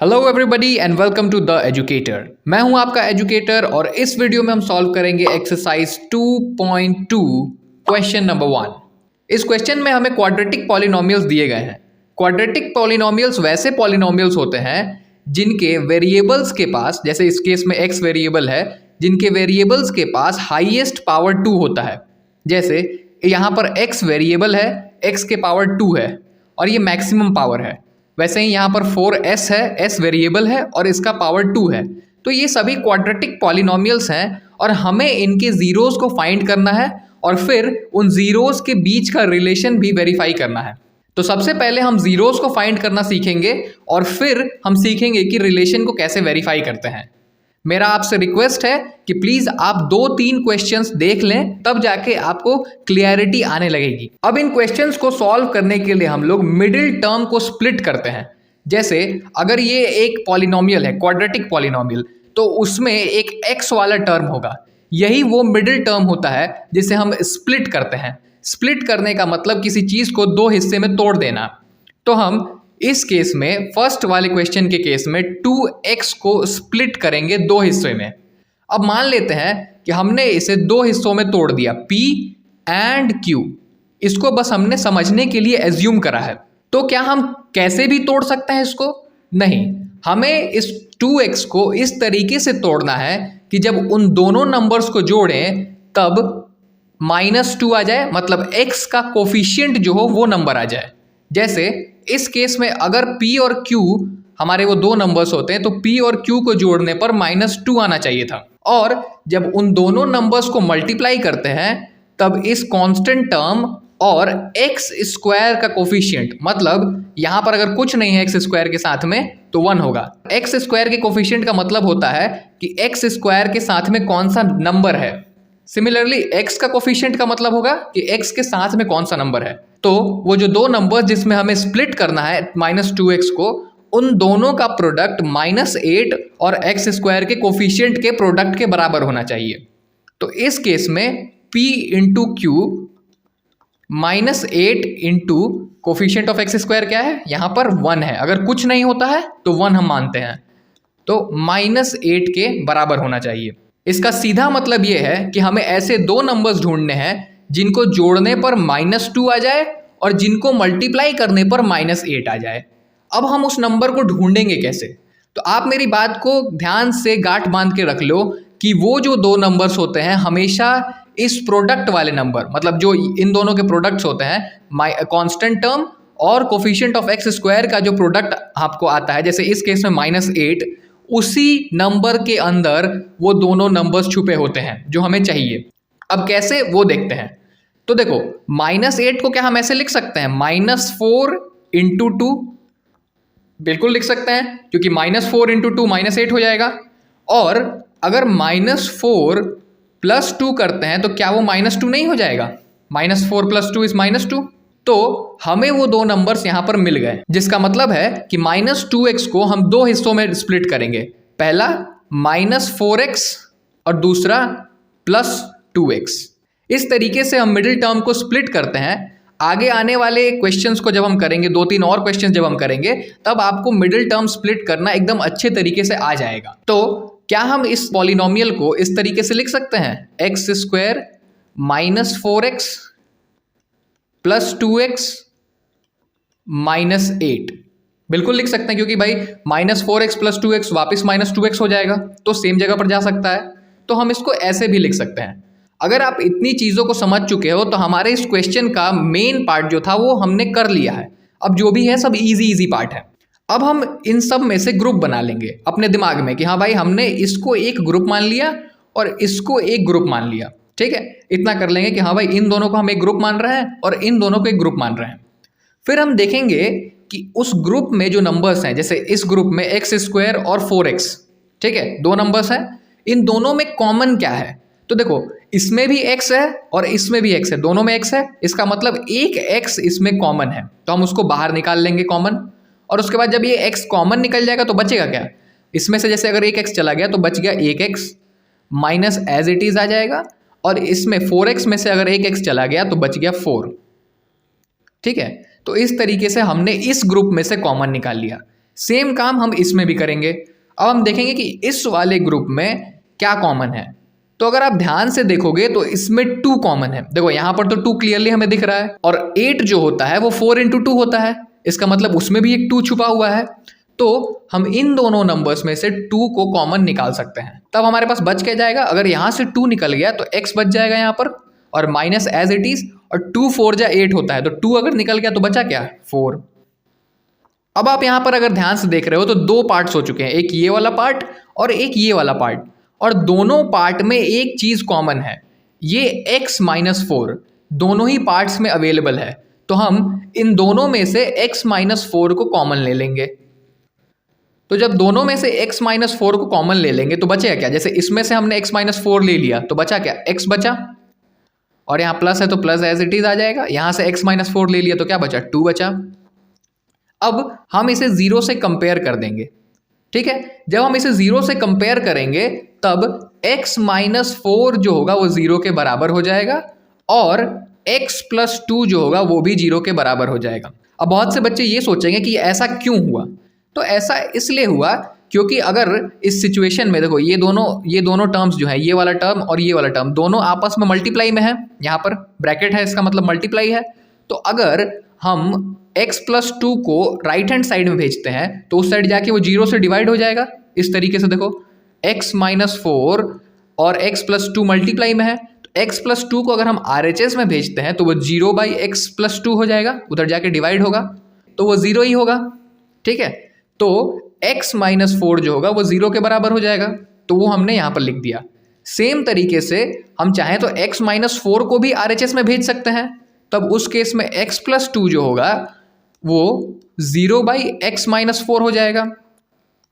Hello everybody and welcome to the educator. मैं हूं आपका एजुकेटर और इस वीडियो में हम सॉल्व करेंगे एक्सरसाइज 2.2 क्वेश्चन नंबर 1। इस क्वेश्चन में हमें क्वाड्रेटिक पॉलिनोमियल्स दिए गए हैं। क्वाड्रेटिक पॉलिनोमियल्स वैसे पॉलिनोमियल्स होते हैं जिनके वेरिएबल्स के पास, जैसे इस केस में x वेरिएबल है, जिनके वेरिएबल्स के पास हाईएस्ट पावर 2 होता है। जैसे यहाँ पर x वेरिएबल है, x के पावर 2 है और ये मैक्सिमम पावर है। वैसे ही यहाँ पर 4s है, s वेरिएबल है और इसका पावर 2 है। तो ये सभी क्वाड्रेटिक पॉलिनोमियल्स हैं और हमें इनके जीरोस को फाइंड करना है और फिर उन जीरोस के बीच का रिलेशन भी वेरीफाई करना है। तो सबसे पहले हम जीरोस को फाइंड करना सीखेंगे और फिर हम सीखेंगे कि रिलेशन को कैसे वेरीफाई करते हैं। मेरा आपसे रिक्वेस्ट है कि प्लीज आप 2-3 क्वेश्चंस देख लें, तब जाके आपको क्लियरिटी आने लगेगी। अब इन क्वेश्चंस को सॉल्व करने के लिए हम लोग मिडिल टर्म को स्प्लिट करते हैं। जैसे अगर ये एक पॉलिनोमियल है, क्वाड्रेटिक पॉलिनोमियल, तो उसमें एक x वाला टर्म होगा। यही वो मिडिल टर्म होता है जिसे हम स्प्लिट करते हैं। स्प्लिट करने का मतलब किसी चीज को दो हिस्से में तोड़ देना। तो हम इस केस में, फर्स्ट वाले क्वेश्चन के केस में 2x को स्प्लिट करेंगे दो हिस्सों में। अब मान लेते हैं कि हमने इसे दो हिस्सों में तोड़ दिया, p एंड q। इसको बस हमने समझने के लिए एज्यूम करा है। तो क्या हम कैसे भी तोड़ सकते हैं इसको? नहीं, हमें इस 2x को इस तरीके से तोड़ना है कि जब उन दोनों नंबर्स को जोड़ें तब -2 आ जाए, मतलब x का कोफिशिएंट जो हो वो नंबर आ जाए। जैसे इस केस में अगर p और q हमारे वो दो नंबर्स होते हैं तो p और q को जोड़ने पर -2 आना चाहिए था। और जब उन दोनों नंबर्स को मल्टीप्लाई करते हैं तब इस कांस्टेंट टर्म और x स्क्वायर का कोफिशिएंट, मतलब यहां पर अगर कुछ नहीं है x स्क्वायर के साथ में तो 1 होगा। x स्क्वायर के कोफिशिएंट का मतलब होता है कि x स्क्वायर के साथ में कौन सा नंबर है। सिमिलरली x का कोफिशिएंट का मतलब होगा कि x के साथ में कौन सा नंबर है। तो वो जो दो नंबर जिसमें हमें स्प्लिट करना है -2x को, उन दोनों का प्रोडक्ट -8 और x स्क्वायर के कोफिशिएंट के प्रोडक्ट के बराबर होना चाहिए। तो इस केस में p into Q -8 into coefficient of x square क्या है, यहाँ पर 1 है। अगर कुछ नहीं होता है तो 1 हम मानते हैं, तो -8 के बराबर होना चाहिए। इसका सीधा मतलब ये है कि हमें ऐसे दो नंबर्स ढूंढने हैं जिनको जोड़ने पर -2 आ जाए और जिनको मल्टीप्लाई करने पर -8 आ जाए। अब हम उस नंबर को ढूंढेंगे कैसे? तो आप मेरी बात को ध्यान से गांठ बांध के रख लो कि वो जो दो नंबर्स होते हैं हमेशा इस प्रोडक्ट वाले नंबर, मतलब जो इन दोनों के प्रोडक्ट्स होते हैं, कांस्टेंट टर्म और कोफिशिएंट ऑफ x स्क्वायर का जो प्रोडक्ट आपको आता है, जैसे इस केस में -8, उसी नंबर के अंदर वो दोनों नंबर्स छुपे होते हैं जो हमें चाहिए। अब कैसे वो देखते हैं। तो देखो, -8 को क्या हम ऐसे लिख सकते हैं, -4 इंटू 2, बिल्कुल लिख सकते हैं, क्योंकि -4 इंटू 2 -8 हो जाएगा। और अगर -4 + 2 करते हैं तो क्या वो -2 नहीं हो जाएगा? -4 + 2 = -2। तो हमें वो दो नंबर्स यहां पर मिल गए, जिसका मतलब है कि -2x को हम दो हिस्सों में स्प्लिट करेंगे। पहला -4x और दूसरा +2x। इस तरीके से हम मिडिल टर्म को स्प्लिट करते हैं। आगे आने वाले क्वेश्चंस को जब हम करेंगे, 2-3 और क्वेश्चंस जब हम करेंगे, तब आपको मिडिल टर्म स्प्लिट करना एकदम अच्छे तरीके से आ जाएगा। तो क्या हम इस पॉलिनोमियल को इस तरीके से लिख सकते हैं, x² -4x +2x -8? बिल्कुल लिख सकते हैं, क्योंकि भाई -4x + 2x वापस -2x हो जाएगा, तो सेम जगह पर जा सकता है। तो हम इसको ऐसे भी लिख सकते हैं। अगर आप इतनी चीज़ों को समझ चुके हो तो हमारे इस क्वेश्चन का मेन पार्ट जो था वो हमने कर लिया है। अब जो भी है सब इजी पार्ट है। अब हम इन सब में से ग्रुप बना लेंगे अपने दिमाग में कि हाँ भाई, हमने इसको एक ग्रुप मान लिया और इसको एक ग्रुप मान लिया। ठीक है, इतना कर लेंगे कि हाँ भाई, इन दोनों को हम एक ग्रुप मान रहे हैं और इन दोनों को एक ग्रुप मान रहे हैं। फिर हम देखेंगे कि उस ग्रुप में जो नंबर्स हैं, जैसे इस ग्रुप में x² और 4x, ठीक है, दो नंबर्स हैं, इन दोनों में कॉमन क्या है? तो देखो, इसमें भी x है और इसमें भी x है, दोनों में x है। इसका मतलब एक x इसमें कॉमन है, तो हम उसको बाहर निकाल लेंगे कॉमन। और उसके बाद जब ये x कॉमन निकल जाएगा तो बचेगा क्या? इसमें से जैसे अगर एक x चला गया तो बच गया एक x, minus as it is आ जाएगा। और इसमें 4x में से अगर एक x चला गया तो बच गया 4। ठीक है, तो इस तरीके से हमने इस ग्रुप में से कॉमन निकाल लिया। सेम काम हम इसमें भी करेंगे। अब हम देखेंगे कि इस वाले ग्रुप में क्या कॉमन है। तो अगर आप ध्यान से देखोगे तो इसमें 2 कॉमन है। देखो यहाँ पर तो 2 क्लियरली हमें दिख रहा है, और 8 जो होता है वो 4 इंटू 2 होता है, इसका मतलब उसमें भी एक 2 छुपा हुआ है। तो हम इन दोनों नंबर्स में से 2 को कॉमन निकाल सकते हैं। तब हमारे पास बच क्या जाएगा, अगर यहाँ से 2 निकल गया तो x बच जाएगा यहाँ पर, और माइनस एज इट इज, और 2 4 जा 8 होता है, तो 2 अगर निकल गया तो बचा क्या, 4। अब आप यहाँ पर अगर ध्यान से देख रहे हो तो 2 पार्ट्स हो चुके हैं, एक ये वाला पार्ट और एक ये वाला पार्ट, और दोनों पार्ट में एक चीज कॉमन है, ये x माइनस 4 दोनों ही पार्ट्स में अवेलेबल है। तो हम इन दोनों में से x माइनस 4 को कॉमन ले लेंगे। तो जब दोनों में से x माइनस 4 को कॉमन ले लेंगे तो बचेगा क्या, जैसे इसमें से हमने x माइनस 4 ले लिया तो बचा क्या, x बचा, और यहाँ प्लस है तो प्लस एज इट इज आ जाएगा। यहाँ से x माइनस 4 ले लिया तो क्या बचा, 2 बचा। अब हम इसे 0 से कंपेयर कर देंगे, ठीक है। जब हम इसे 0 से कंपेयर करेंगे तब x माइनस 4 जो होगा वो 0 के बराबर हो जाएगा, और x प्लस 2 जो होगा वो भी 0 के बराबर हो जाएगा। अब बहुत से बच्चे ये सोचेंगे कि ऐसा क्यों हुआ, तो ऐसा इसलिए हुआ क्योंकि अगर इस सिचुएशन में देखो ये दोनों टर्म्स जो है, ये वाला टर्म और ये वाला टर्म दोनों आपस में मल्टीप्लाई में है, यहाँ पर ब्रैकेट है इसका मतलब मल्टीप्लाई है। तो अगर हम x प्लस 2 को राइट हैंड साइड में भेजते हैं तो उस साइड जाके वो 0 से डिवाइड हो जाएगा। इस तरीके से देखो x माइनस 4 और x प्लस 2 मल्टीप्लाई में है, तो x प्लस 2 को अगर हम RHS में भेजते हैं तो वो 0 बाई x प्लस 2 हो जाएगा, उधर जाके डिवाइड होगा तो वो 0 ही होगा, ठीक है। तो x माइनस 4 जो होगा वो 0 के बराबर हो जाएगा, तो वो हमने यहाँ पर लिख दिया। सेम तरीके से हम चाहें तो x माइनस 4 को भी RHS में भेज सकते हैं, तब उस केस में x प्लस 2 जो होगा वो 0 बाई x माइनस 4 हो जाएगा,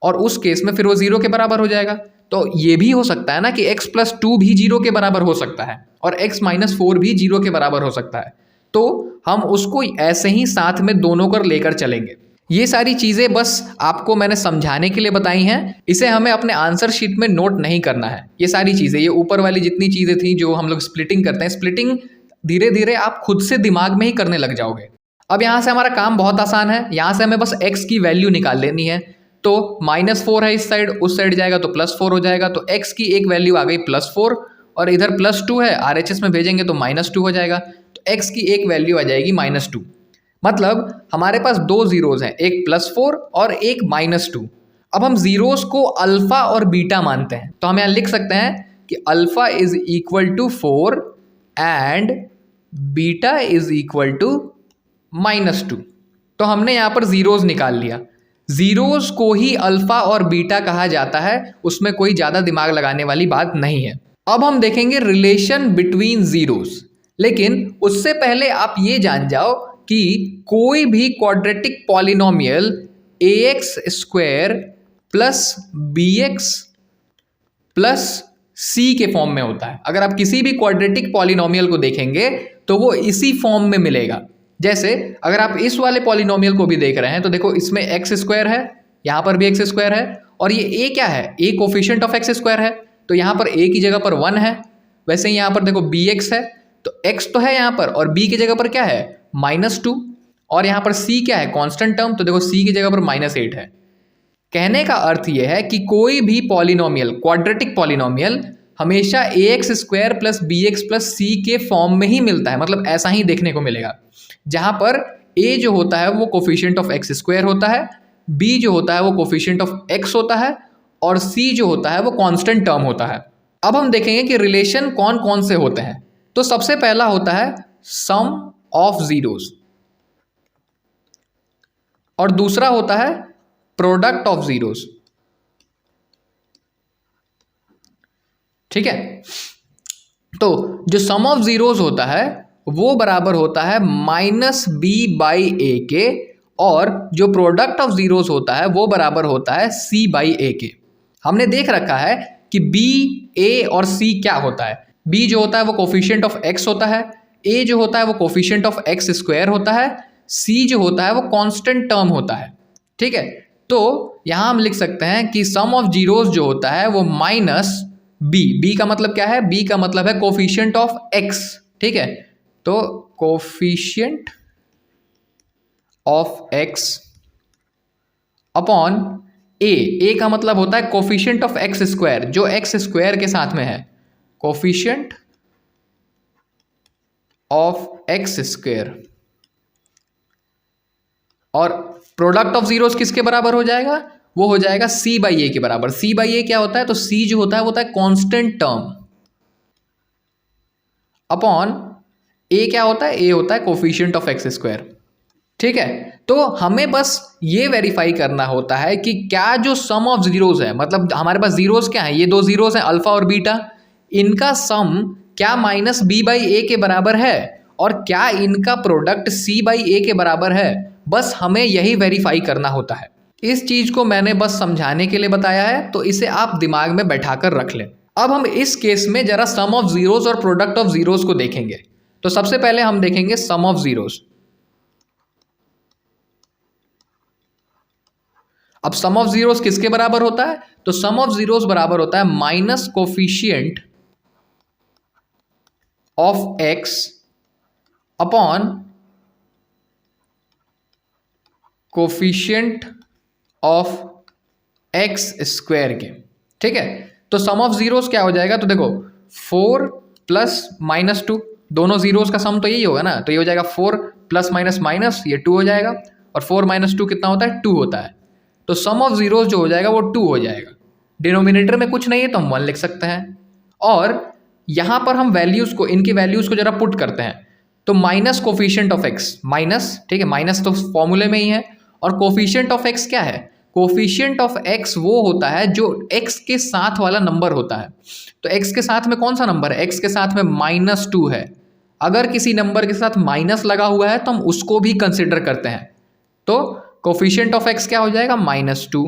और उस केस में फिर वो 0 के बराबर हो जाएगा। तो ये भी हो सकता है ना कि x प्लस 2 भी 0 के बराबर हो सकता है और x माइनस 4 भी 0 के बराबर हो सकता है, तो हम उसको ऐसे ही साथ में दोनों कर लेकर चलेंगे। ये सारी चीज़ें बस आपको मैंने समझाने के लिए बताई हैं, इसे हमें अपने आंसर शीट में नोट नहीं करना है। ये सारी चीज़ें, ये ऊपर वाली जितनी चीज़ें थी जो हम लोग स्प्लिटिंग करते हैं, स्प्लिटिंग धीरे धीरे आप खुद से दिमाग में ही करने लग जाओगे। अब यहाँ से हमारा काम बहुत आसान है, यहाँ से हमें बस x की वैल्यू निकाल लेनी है। तो माइनस 4 है इस साइड, उस साइड जाएगा तो प्लस 4 हो जाएगा, तो x की एक वैल्यू आ गई प्लस 4, और इधर प्लस 2 है, RHS में भेजेंगे तो माइनस 2 हो जाएगा, तो x की एक वैल्यू आ जाएगी माइनस 2। मतलब हमारे पास 2 जीरोज हैं, एक प्लस 4 और एक माइनस 2। अब हम जीरोज को अल्फा और बीटा मानते हैं, तो हम यहाँ लिख सकते हैं कि alpha is equal to 4 and beta is equal to minus 2। तो हमने यहाँ पर जीरोज निकाल लिया। जीरोज को ही अल्फा और बीटा कहा जाता है, उसमें कोई ज़्यादा दिमाग लगाने वाली बात नहीं है। अब हम देखेंगे रिलेशन बिटवीन जीरोज, लेकिन उससे पहले आप ये जान जाओ कि कोई भी quadratic polynomial ax square plus bx plus c के फॉर्म में होता है। अगर आप किसी भी क्वाड्रेटिक पॉलिनोमियल को देखेंगे तो वो इसी फॉर्म में मिलेगा। जैसे अगर आप इस वाले पॉलिनोमियल को भी देख रहे हैं तो देखो इसमें एक्स स्क्वायर है, यहाँ पर भी एक्स स्क्वायर है, और ये a क्या है, a coefficient of X square है, तो यहाँ पर a की जगह पर 1 है। वैसे ही यहाँ पर देखो bx है, तो x तो है यहाँ पर, और b की जगह पर क्या है, -2, और यहाँ पर c क्या है, कांस्टेंट टर्म, तो देखो c की जगह पर -8 है। कहने का अर्थ यह है कि कोई भी पॉलिनोमियल, क्वाड्रेटिक पॉलिनोमियल हमेशा ax square plus bx plus c के फॉर्म में ही मिलता है, मतलब ऐसा ही देखने को मिलेगा, जहाँ पर a जो होता है वो कोफिशिएंट ऑफ एक्स स्क्वायर होता है, b जो होता है वो कोफिशिएंट ऑफ x होता है, और c जो होता है वो कांस्टेंट टर्म होता है। अब हम देखेंगे कि रिलेशन कौन कौन से होते हैं। तो सबसे पहला होता है सम ऑफ जीरोस, और दूसरा होता है प्रोडक्ट ऑफ जीरोस, ठीक है। तो जो सम ऑफ जीरोस होता है वो बराबर होता है -b बाई ए के, और जो प्रोडक्ट ऑफ जीरोस होता है वो बराबर होता है c बाई ए के। हमने देख रखा है कि b, a और c क्या होता है। b जो होता है वो कोफिशिएंट ऑफ x होता है, a जो होता है वो कोफिशिएंट ऑफ एक्स स्क्वायर होता है, c जो होता है वो कांस्टेंट टर्म होता है, ठीक है। तो यहाँ हम लिख सकते हैं कि सम ऑफ जीरोस जो होता है वो -b का मतलब क्या है, b का मतलब है कोफिशिएंट ऑफ x, ठीक है। तो कोफिशिएंट ऑफ x अपॉन ए का मतलब होता है कोफिशिएंट ऑफ एक्स स्क्वायर, जो एक्स स्क्वायर के साथ में है, कोफिशिएंट ऑफ एक्स स्क्वायर। और प्रोडक्ट ऑफ जीरोस किसके बराबर हो जाएगा, वो हो जाएगा सी बाई ए के बराबर। सी बाई ए क्या होता है, तो सी जो होता है वो होता है कांस्टेंट टर्म, अपॉन ए क्या होता है, ए होता है कोफिशिएंट ऑफ एक्स स्क्वायर। ठीक है, तो हमें बस ये वेरीफाई करना होता है कि क्या जो सम ऑफ जीरोस है, मतलब हमारे पास जीरोस क्या है, ये दो जीरोस हैं अल्फा और बीटा, इनका सम क्या माइनस बी बाई ए के बराबर है, और क्या इनका प्रोडक्ट सी बाई ए के बराबर है। बस हमें यही वेरीफाई करना होता है। इस चीज को मैंने बस समझाने के लिए बताया है, तो इसे आप दिमाग में बैठाकर रख लें। अब हम इस केस में जरा सम ऑफ जीरोस और प्रोडक्ट ऑफ जीरोस को देखेंगे। तो सबसे पहले हम देखेंगे सम ऑफ जीरोस। अब सम ऑफ जीरोस किसके बराबर होता है, तो सम ऑफ जीरोस बराबर होता है minus coefficient of X upon coefficient of X square के। ठीक है, तो सम ऑफ जीरोस क्या हो जाएगा, तो देखो 4 प्लस माइनस 2, दोनों जीरोस का सम तो यही होगा ना, तो ये हो जाएगा 4 प्लस माइनस माइनस, ये 2 हो जाएगा, और 4 माइनस 2 कितना होता है, 2 होता है। तो सम ऑफ जीरोस जो हो जाएगा वो 2 हो जाएगा। डिनोमिनेटर में कुछ नहीं है तो हम 1 लिख सकते हैं, और यहां पर हम वैल्यूज को, इनकी वैल्यूज को जरा पुट करते हैं। तो minus coefficient of x, minus, ठीक है, माइनस तो फॉर्मूले में ही है, और कोफिशिएंट ऑफ एक्स क्या है, कोफिशिएंट ऑफ एक्स वो होता है जो एक्स के साथ वाला नंबर होता है। तो एक्स के साथ में कौन सा नंबर है, एक्स के साथ में -2 है। अगर किसी नंबर के साथ माइनस लगा हुआ है तो हम उसको भी कंसिडर करते हैं, तो कोफिशिएंट ऑफ एक्स क्या हो जाएगा, -2।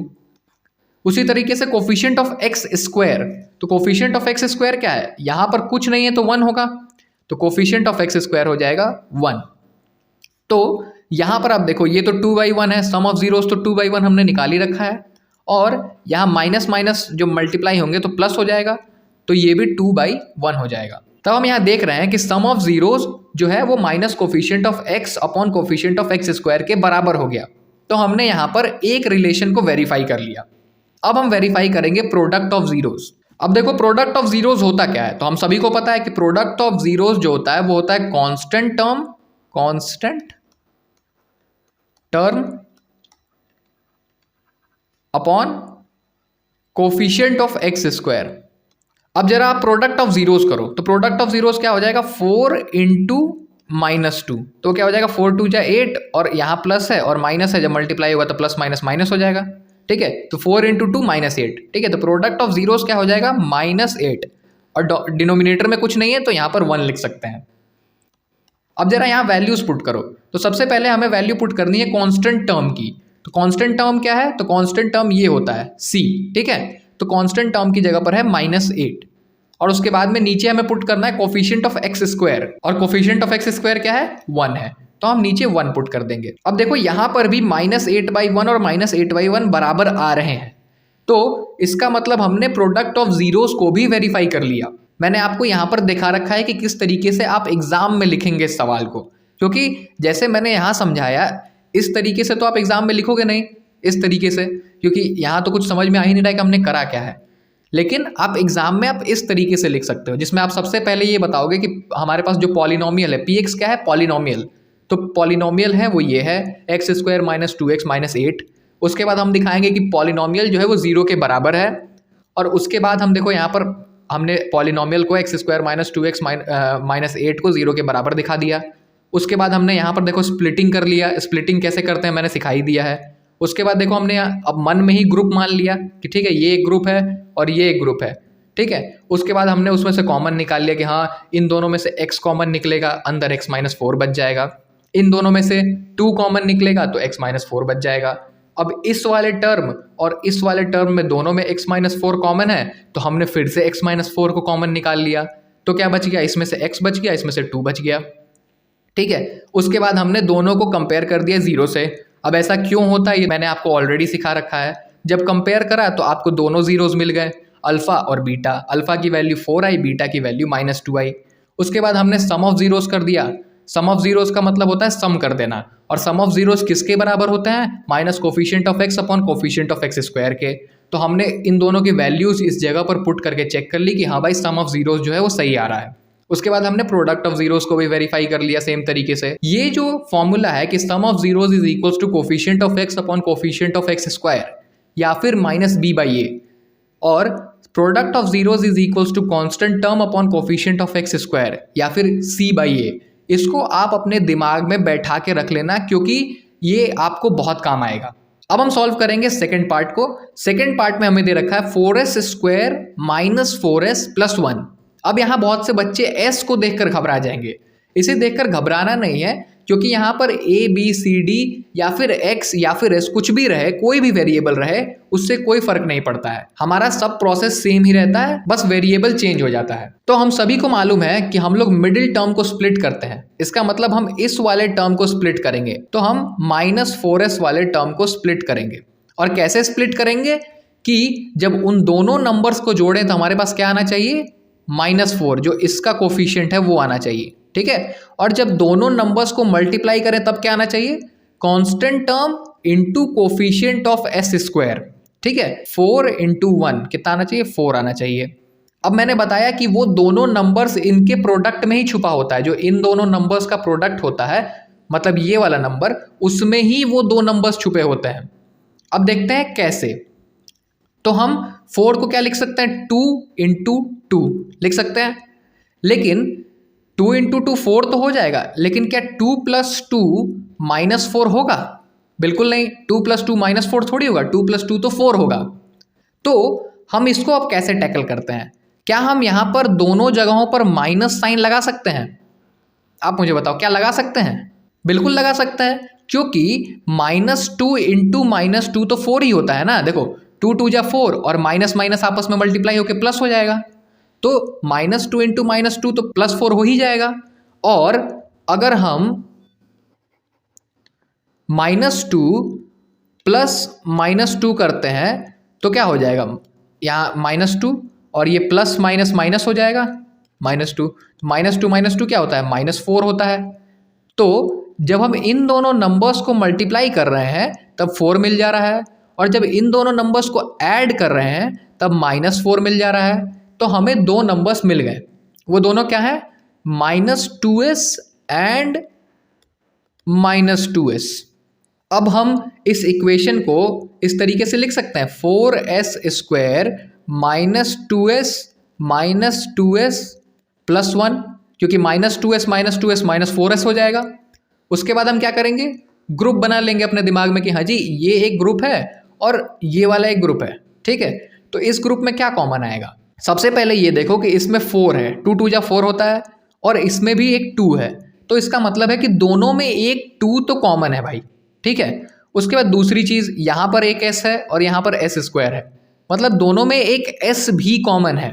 उसी तरीके से कोफिशिएंट ऑफ एक्स स्क्वायर, तो कोफिशिएंट ऑफ एक्स स्क्वायर क्या है, यहां पर कुछ नहीं है तो 1 होगा, तो कोफिशिएंट ऑफ एक्स स्क्वायर हो जाएगा 1। तो यहां पर आप देखो ये तो 2/1 है, सम ऑफ जीरोस तो 2/1 हमने निकाल ही रखा है, और यहां माइनस माइनस जो मल्टीप्लाई होंगे तो प्लस हो जाएगा, तो ये भी 2/1 हो जाएगा। तब हम यहां देख रहे हैं कि सम ऑफ जीरोस जो है वो minus coefficient of X upon coefficient of X square के बराबर हो गया। तो हमने यहां पर एक रिलेशन को वेरीफाई कर लिया। अब हम वेरीफाई करेंगे प्रोडक्ट ऑफ जीरोस। अब देखो प्रोडक्ट ऑफ जीरोस होता क्या है, तो हम सभी को पता है कि प्रोडक्ट ऑफ जीरोस जो होता है वो होता है constant term, constant term upon coefficient of X square. अब जरा आप प्रोडक्ट ऑफ जीरोस करो, तो प्रोडक्ट ऑफ जीरोस क्या हो जाएगा, 4 इंटू -2, तो क्या हो जाएगा 4 2 जा 8, और यहाँ प्लस है और माइनस है, जब मल्टीप्लाई होगा तो प्लस माइनस माइनस हो जाएगा। ठीक है, तो 4 इंटू 2 -8। ठीक है, तो प्रोडक्ट ऑफ जीरोस क्या हो जाएगा, -8, और डिनोमिनेटर में कुछ नहीं है तो यहाँ पर 1 लिख सकते हैं। अब जरा यहाँ वैल्यूज पुट करो, तो सबसे पहले हमें वैल्यू पुट करनी है कांस्टेंट टर्म की। तो कांस्टेंट टर्म क्या है, तो कांस्टेंट टर्म ये होता है c। ठीक है, तो कांस्टेंट टर्म की जगह पर है -8, और उसके बाद में नीचे हमें पुट करना है कोफिशिएंट ऑफ एक्स स्क्वायर, और कोफिशिएंट ऑफ एक्स स्क्वायर क्या है, 1 है, तो हम नीचे 1 पुट कर देंगे। अब देखो यहाँ पर भी -8/1 और -8/1 बराबर आ रहे हैं, तो इसका मतलब हमने प्रोडक्ट ऑफ जीरोस को भी वेरीफाई कर लिया। मैंने आपको यहाँ पर दिखा रखा है कि किस तरीके से आप एग्जाम में लिखेंगे इस सवाल को, क्योंकि जैसे मैंने यहाँ समझाया इस तरीके से तो आप एग्जाम में लिखोगे नहीं इस तरीके से, क्योंकि यहाँ तो कुछ समझ में आ ही नहीं रहा है कि हमने करा क्या है। लेकिन आप एग्जाम में आप इस तरीके से लिख सकते हो, जिसमें आप सबसे पहले ये बताओगे कि हमारे पास जो पॉलिनोमियल है, px क्या है, पॉलिनोमियल, तो पॉलिनोमियल है वो ये है x² - 2x - 8। उसके बाद हम दिखाएंगे कि पॉलिनोमियल जो है वो 0 के बराबर है, और उसके बाद हम देखो यहाँ पर हमने पॉलिनोमियल को x² - 2x - 8 को 0 के बराबर दिखा दिया। उसके बाद हमने यहाँ पर देखो स्प्लिटिंग कर लिया, स्प्लिटिंग कैसे करते हैं मैंने सिखाई दिया है। उसके बाद देखो हमने अब मन में ही ग्रुप मान लिया कि ठीक है ये एक ग्रुप है और ये एक ग्रुप है। ठीक है, उसके बाद हमने उसमें से कॉमन निकाल लिया कि हाँ इन दोनों में से x कॉमन निकलेगा, अंदर x - 4 बच जाएगा। इन दोनों में से 2 कॉमन निकलेगा तो x - 4 बच जाएगा। अब इस वाले टर्म और इस वाले टर्म में दोनों में x - 4 कॉमन है, तो हमने फिर से x - 4 को कॉमन निकाल लिया, तो क्या बच गया, इसमें से x बच गया, इसमें से 2 बच गया। ठीक है, उसके बाद हमने दोनों को कंपेयर कर दिया 0 से। अब ऐसा क्यों होता है ये मैंने आपको ऑलरेडी सिखा रखा है। जब कंपेयर करा तो आपको दोनों जीरोस मिल गए, अल्फा और बीटा। अल्फा की वैल्यू 4 आई, बीटा की वैल्यू -2 आई। उसके बाद हमने सम ऑफ जीरोस कर दिया, सम ऑफ जीरोस का मतलब होता है सम कर देना, और सम ऑफ जीरोस किसके बराबर होते हैं? Minus coefficient of X upon coefficient of X square के। तो हमने इन दोनों की वैल्यूज इस जगह पर पुट करके चेक कर ली कि हाँ भाई सम ऑफ जीरोस जो है वो सही आ रहा है। उसके बाद हमने प्रोडक्ट ऑफ जीरोस को भी वेरीफाई कर लिया सेम तरीके से। ये जो फॉर्मूला है कि sum of zeros is equals to coefficient of X upon coefficient of X square या फिर माइनस बी बाई ए, और product of zeros is equals to constant term upon coefficient of X square या फिर सी by ए, इसको आप अपने दिमाग में बैठा के रख लेना क्योंकि ये आपको बहुत काम आएगा। अब हम सॉल्व करेंगे सेकंड पार्ट को। सेकंड पार्ट में हमें दे रखा है 4s square minus 4s plus 1। अब यहाँ बहुत से बच्चे s को देखकर घबरा जाएंगे। इसे देखकर घबराना नहीं है, क्योंकि यहाँ पर a b c d या फिर x या फिर s कुछ भी रहे, कोई भी वेरिएबल रहे, उससे कोई फर्क नहीं पड़ता है। हमारा सब प्रोसेस सेम ही रहता है, बस वेरिएबल चेंज हो जाता है। तो हम सभी को मालूम है कि हम लोग मिडिल टर्म को स्प्लिट करते हैं। इसका मतलब हम इस वाले टर्म को स्प्लिट करेंगे, तो हम माइनस 4s वाले टर्म को स्प्लिट करेंगे। और कैसे स्प्लिट करेंगे कि जब उन दोनों नंबर्स को जोड़ें तो हमारे पास क्या आना चाहिए? -4, जो इसका कोफिशिएंट है वो आना चाहिए, ठीक है। और जब दोनों नंबर्स को मल्टीप्लाई करें तब क्या आना चाहिए? Constant term into coefficient of S square, ठीक है। 4 इंटू 1 कितना आना चाहिए? 4 आना चाहिए। अब मैंने बताया कि वो दोनों नंबर्स इनके प्रोडक्ट में ही छुपा होता है। जो इन दोनों नंबर्स का प्रोडक्ट होता है, मतलब ये वाला नंबर, उसमें ही वो दो नंबर्स छुपे होते हैं। अब देखते हैं कैसे। तो हम 4 को क्या लिख सकते हैं? 2 इंटू 2 लिख सकते हैं, लेकिन 2 इंटू 2 4 तो हो जाएगा, लेकिन क्या 2 प्लस 2 माइनस 4 होगा? बिल्कुल नहीं। 2 प्लस 2 माइनस 4 थोड़ी होगा, 2 प्लस 2 तो 4 होगा। तो हम इसको अब कैसे टैकल करते हैं? क्या हम यहाँ पर दोनों जगहों पर माइनस साइन लगा सकते हैं? आप मुझे बताओ, क्या लगा सकते हैं? बिल्कुल लगा सकते हैं, क्योंकि -2 इंटू -2 तो 4 ही होता है ना। देखो 2 2 जा 4 और माइनस माइनस आपस में मल्टीप्लाई होकर प्लस हो जाएगा, तो -2 इंटू -2 तो +4 हो ही जाएगा। और अगर हम -2 प्लस -2 करते हैं तो क्या हो जाएगा? यहाँ -2 और ये प्लस माइनस माइनस हो जाएगा, -2 -2 क्या होता है? -4 होता है। तो जब हम इन दोनों नंबर्स को मल्टीप्लाई कर रहे हैं तब 4 मिल जा रहा है, और जब इन दोनों नंबर्स को ऐड कर रहे हैं तब -4 मिल जा रहा है। तो हमें दो नंबर्स मिल गए। वो दोनों क्या है? -2s and -2s। अब हम इस इक्वेशन को इस तरीके से लिख सकते हैं, 4s स्क्वायर -2s प्लस 1, क्योंकि -2s -4s हो जाएगा। उसके बाद हम क्या करेंगे? ग्रुप बना लेंगे अपने दिमाग में कि हाँ जी ये एक ग्रुप है और ये वाला एक ग्रुप है, ठीक है। तो इस ग्रुप में क्या कॉमन आएगा? सबसे पहले ये देखो कि इसमें 4 है, 2 2 जा 4 होता है, और इसमें भी एक 2 है, तो इसका मतलब है कि दोनों में एक 2 तो कॉमन है भाई, ठीक है। उसके बाद दूसरी चीज़, यहाँ पर एक s है और यहाँ पर s स्क्वायर है, मतलब दोनों में एक s भी कॉमन है,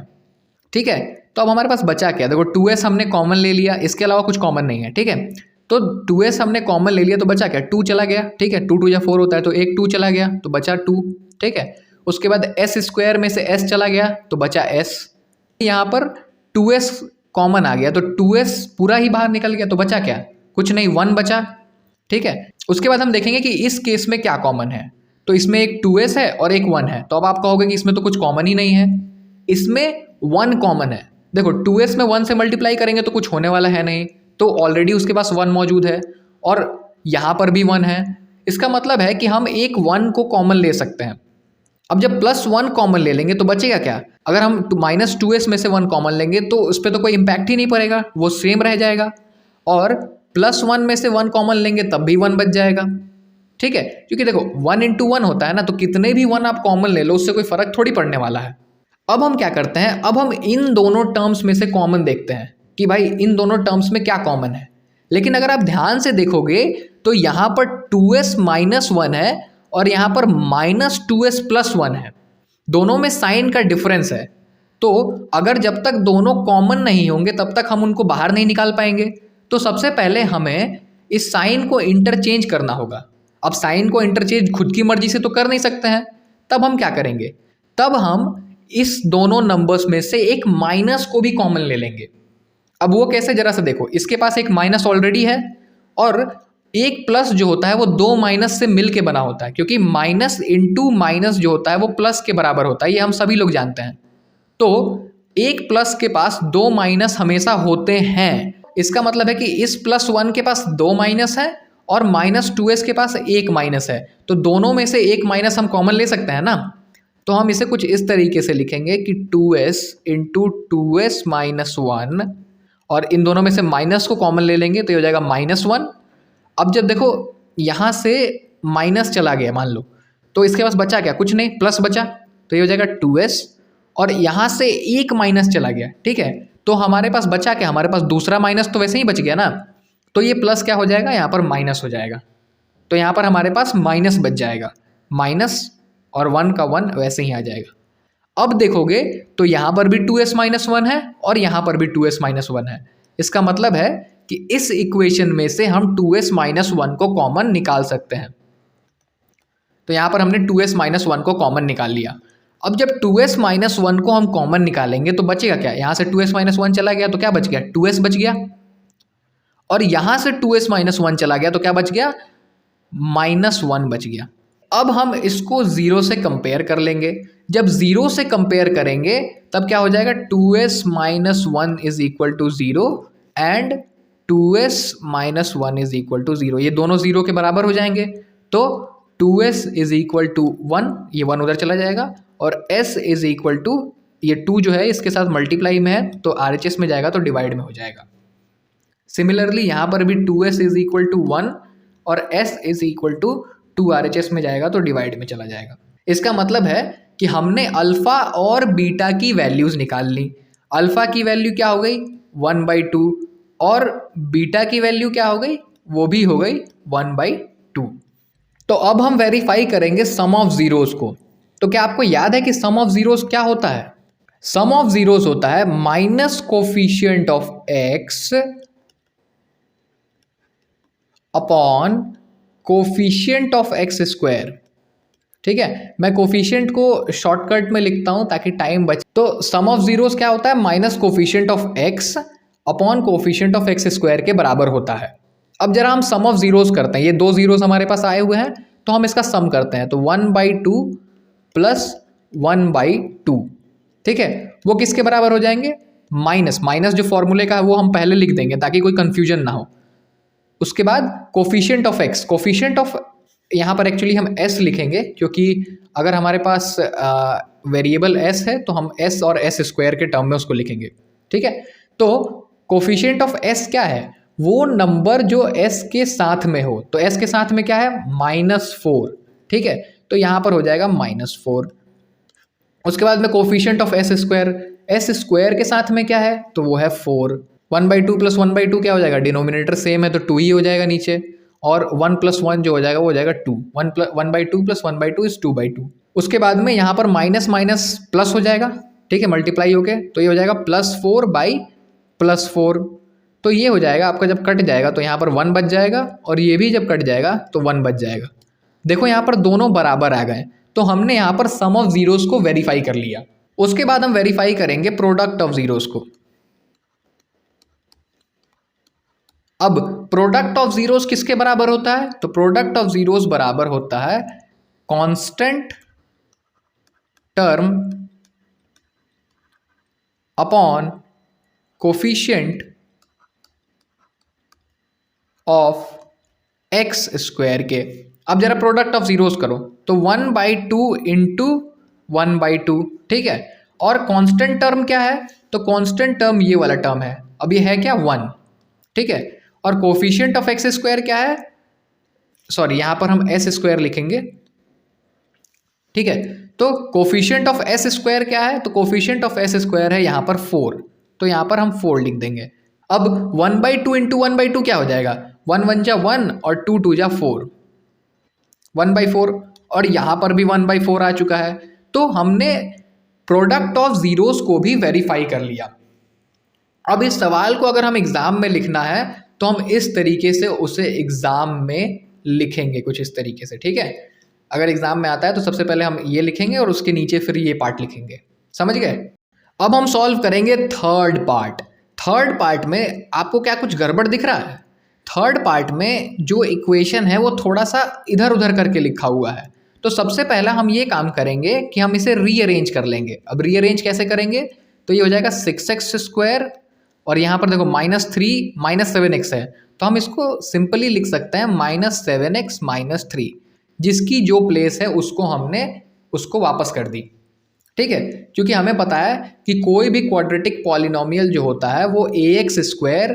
ठीक है। तो अब हमारे पास बचा क्या? देखो 2s हमने कॉमन ले लिया, इसके अलावा कुछ कॉमन नहीं है, ठीक है। तो 2s हमने कॉमन ले लिया तो बचा क्या? 2 चला गया, ठीक है। 2 2 जा 4 होता है, तो एक 2 चला गया तो बचा 2, ठीक है। उसके बाद s स्क्वायर में से s चला गया तो बचा s। यहाँ पर 2s कॉमन आ गया तो 2s पूरा ही बाहर निकल गया, तो बचा क्या? कुछ नहीं, 1 बचा, ठीक है। उसके बाद हम देखेंगे कि इस केस में क्या कॉमन है। तो इसमें एक 2s है और एक 1 है, तो अब आप कहोगे कि इसमें तो कुछ कॉमन ही नहीं है। इसमें 1 कॉमन है। देखो 2s में 1 से मल्टीप्लाई करेंगे तो कुछ होने वाला है नहीं, तो ऑलरेडी उसके पास 1 मौजूद है, और यहाँ पर भी 1 है। इसका मतलब है कि हम एक 1 को कॉमन ले सकते हैं। अब जब +1 कॉमन ले लेंगे तो बचेगा क्या? अगर हम -2s में से 1 कॉमन लेंगे तो उस पर तो कोई इम्पैक्ट ही नहीं पड़ेगा, वो सेम रह जाएगा। और +1 में से 1 कॉमन लेंगे तब भी 1 बच जाएगा, ठीक है। क्योंकि देखो 1 इंटू 1 होता है ना, तो कितने भी 1 आप कॉमन ले लो उससे कोई फर्क थोड़ी पड़ने वाला है। अब हम क्या करते हैं? अब हम इन दोनों टर्म्स में से कॉमन देखते हैं कि भाई इन दोनों टर्म्स में क्या कॉमन है। लेकिन अगर आप ध्यान से देखोगे तो यहाँ पर 2s - 1 है और यहाँ पर -2s + 1 है, दोनों में साइन का डिफरेंस है। तो अगर जब तक दोनों कॉमन नहीं होंगे तब तक हम उनको बाहर नहीं निकाल पाएंगे। तो सबसे पहले हमें इस साइन को इंटरचेंज करना होगा। अब साइन को इंटरचेंज खुद की मर्जी से तो कर नहीं सकते हैं, तब हम क्या करेंगे? तब हम इस दोनों नंबर्स में से एक माइनस को भी कॉमन ले लेंगे। अब वो कैसे, जरा सा देखो, इसके पास एक माइनस ऑलरेडी है और एक प्लस जो होता है वो दो माइनस से मिल के बना होता है, क्योंकि माइनस इंटू माइनस जो होता है वो प्लस के बराबर होता है, ये हम सभी लोग जानते हैं। तो एक प्लस के पास दो माइनस हमेशा होते हैं। इसका मतलब है कि इस +1 के पास दो माइनस है और -2s के पास एक माइनस है, तो दोनों में से एक माइनस हम कॉमन ले सकते हैं ना। तो हम इसे कुछ इस तरीके से लिखेंगे कि 2s इंटू 2s माइनस 1, और इन दोनों में से माइनस को कॉमन ले लेंगे तो ये हो जाएगा -1। अब जब देखो यहाँ से माइनस चला गया मान लो, तो इसके पास बचा क्या, कुछ नहीं, प्लस बचा, तो ये हो जाएगा 2s, और यहाँ से एक माइनस चला गया, ठीक है, तो हमारे पास बचा क्या, हमारे पास दूसरा माइनस तो वैसे ही बच गया ना, तो ये प्लस क्या हो जाएगा, यहाँ पर माइनस हो जाएगा, तो यहाँ पर हमारे पास माइनस बच जाएगा, माइनस और 1 का 1 वैसे ही आ जाएगा। अब देखोगे तो यहाँ पर भी 2s माइनस 1 है और यहाँ पर भी 2s माइनस 1 है। इसका मतलब है कि इस इक्वेशन में से हम 2s माइनस 1 को कॉमन निकाल सकते हैं। तो यहाँ पर हमने 2s माइनस 1 को कॉमन निकाल लिया। अब जब 2s माइनस 1 को हम कॉमन निकालेंगे तो बचेगा क्या, यहाँ से 2s माइनस 1 चला गया तो क्या बच गया, 2s बच गया, और यहाँ से 2s माइनस 1 चला गया तो क्या बच गया, -1 बच गया। अब हम इसको 0 से कंपेयर कर लेंगे। जब 0 से कंपेयर करेंगे तब क्या हो जाएगा, 2s minus 1 is equal to 0 and 2s minus 1 is equal to 0, ये दोनों 0 के बराबर हो जाएंगे। तो 2s इज इक्वल टू 1, ये 1 उधर चला जाएगा, और s इज इक्वल टू, ये 2 जो है इसके साथ मल्टीप्लाई में है तो RHS में जाएगा तो डिवाइड में हो जाएगा। सिमिलरली यहाँ पर भी 2s इज इक्वल टू 1 और s is equal to 2 RHS में जाएगा तो डिवाइड में चला जाएगा। इसका मतलब है कि हमने अल्फा और बीटा की वैल्यूज निकाल ली। अल्फा की वैल्यू क्या हो गई, 1/2, और बीटा की वैल्यू क्या हो गई, वो भी हो गई 1/2। तो अब हम वेरीफाई करेंगे सम ऑफ जीरोस को। तो क्या आपको याद है कि सम ऑफ जीरोस क्या होता है, सम ऑफ जीरोस होता है minus coefficient of x upon coefficient of x square. ठीक है, मैं कोफिशिएंट को शॉर्टकट में लिखता हूं ताकि टाइम बचे। तो सम ऑफ जीरोस क्या होता है, minus coefficient of x upon coefficient of x square के बराबर होता है। अब जरा हम सम ऑफ जीरोस करते हैं, ये दो जीरोस हमारे पास आए हुए हैं तो हम इसका सम करते हैं। तो 1/2 प्लस 1/2, ठीक है, वो किसके बराबर हो जाएंगे, माइनस जो फॉर्मूले का है वो हम पहले लिख देंगे ताकि कोई कंफ्यूजन ना हो। उसके बाद coefficient of x, coefficient of, यहाँ पर एक्चुअली हम s लिखेंगे क्योंकि अगर हमारे पास वेरिएबल s है तो हम s और s स्क्वायर के टर्म में उसको लिखेंगे, ठीक है। तो कोफिशिएंट ऑफ s क्या है, वो नंबर जो s के साथ में हो, तो s के साथ में क्या है, -4, ठीक है, तो यहाँ पर हो जाएगा -4। उसके बाद में कोफिशिएंट ऑफ s स्क्वायर के साथ में क्या है, तो वो है 4। 1/2 प्लस 1/2 क्या हो जाएगा, डिनोमिनेटर सेम है तो 2 ही हो जाएगा नीचे, और 1 + 1 जो हो जाएगा वो हो जाएगा 2। 1/2 प्लस 1/2 इज 2/2। उसके बाद में यहाँ पर माइनस माइनस प्लस हो जाएगा, ठीक है, मल्टीप्लाई होके, तो ये हो जाएगा +4/+4। तो ये हो जाएगा आपका, जब कट जाएगा तो यहाँ पर 1 बच जाएगा, और ये भी जब कट जाएगा तो 1 बच जाएगा। देखो यहाँ पर दोनों बराबर आ गए, तो हमने यहाँ पर सम ऑफ जीरोस को वेरीफाई कर लिया। उसके बाद हम वेरीफाई करेंगे प्रोडक्ट ऑफ जीरोस को। अब प्रोडक्ट ऑफ जीरोस किसके बराबर होता है, तो प्रोडक्ट ऑफ जीरोस बराबर होता है constant term upon coefficient of x square के। अब जरा प्रोडक्ट ऑफ जीरोस करो, तो 1/2 इंटू 1/2, ठीक है, और कांस्टेंट टर्म क्या है, तो कांस्टेंट टर्म ये वाला टर्म है, अब ये है क्या 1, ठीक है, और कोफिशिएंट ऑफ x स्क्वायर क्या है, सॉरी यहाँ पर हम s स्क्वायर लिखेंगे, ठीक है, तो कोफिशिएंट ऑफ s स्क्वायर क्या है, तो कोफिशिएंट ऑफ s स्क्वायर है यहाँ पर 4, तो यहाँ पर हम 4 लिख देंगे। अब 1/2 इंटू 1/2 क्या हो जाएगा, 1 1 जा 1 और 2 2 जा 4, 1/4, और यहाँ पर भी 1/4 आ चुका है। तो हमने प्रोडक्ट ऑफ जीरोस को भी वेरीफाई कर लिया। अब इस सवाल को अगर हम एग्जाम में लिखना है तो हम इस तरीके से उसे एग्जाम में लिखेंगे, कुछ इस तरीके से, ठीक है। अगर एग्जाम में आता है तो सबसे पहले हम ये लिखेंगे और उसके नीचे फिर ये पार्ट लिखेंगे, समझ गए। अब हम सॉल्व करेंगे थर्ड पार्ट। थर्ड पार्ट में आपको क्या कुछ गड़बड़ दिख रहा है? थर्ड पार्ट में जो इक्वेशन है वो थोड़ा सा इधर उधर करके लिखा हुआ है। तो सबसे पहला हम ये काम करेंगे कि हम इसे रीअरेंज कर लेंगे। अब रीअरेंज कैसे करेंगे? तो ये हो जाएगा 6x² और यहाँ पर देखो -3 -7x है, तो हम इसको सिंपली लिख सकते हैं -7x -3, जिसकी जो प्लेस है उसको हमने उसको वापस कर दी। ठीक है, क्योंकि हमें पता है कि कोई भी क्वाड्रेटिक पॉलिनोमियल जो होता है वो ax²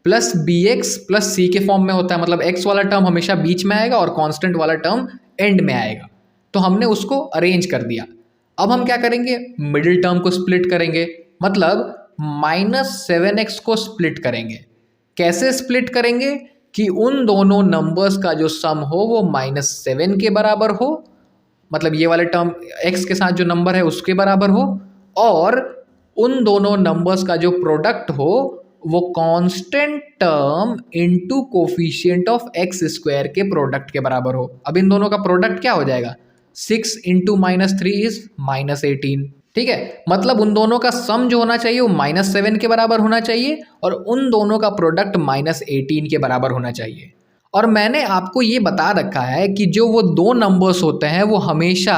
plus bx plus c के फॉर्म में होता है। मतलब x वाला टर्म हमेशा बीच में आएगा और कांस्टेंट वाला टर्म एंड में आएगा। तो हमने उसको अरेंज कर दिया। अब हम क्या करेंगे? मिडिल टर्म को स्प्लिट करेंगे, मतलब -7x को स्प्लिट करेंगे। कैसे स्प्लिट करेंगे? कि उन दोनों नंबर्स का जो सम हो वो -7 के बराबर हो, मतलब ये वाले टर्म x के साथ जो नंबर है उसके बराबर हो, और उन दोनों नंबर्स का जो प्रोडक्ट हो वो constant term into coefficient of x² के प्रोडक्ट के बराबर हो। अब इन दोनों का प्रोडक्ट क्या हो जाएगा? 6 × -3 इज -18। ठीक है, मतलब उन दोनों का सम जो होना चाहिए वो -7 के बराबर होना चाहिए और उन दोनों का प्रोडक्ट -18 के बराबर होना चाहिए। और मैंने आपको ये बता रखा है कि जो वो दो नंबर्स होते हैं वो हमेशा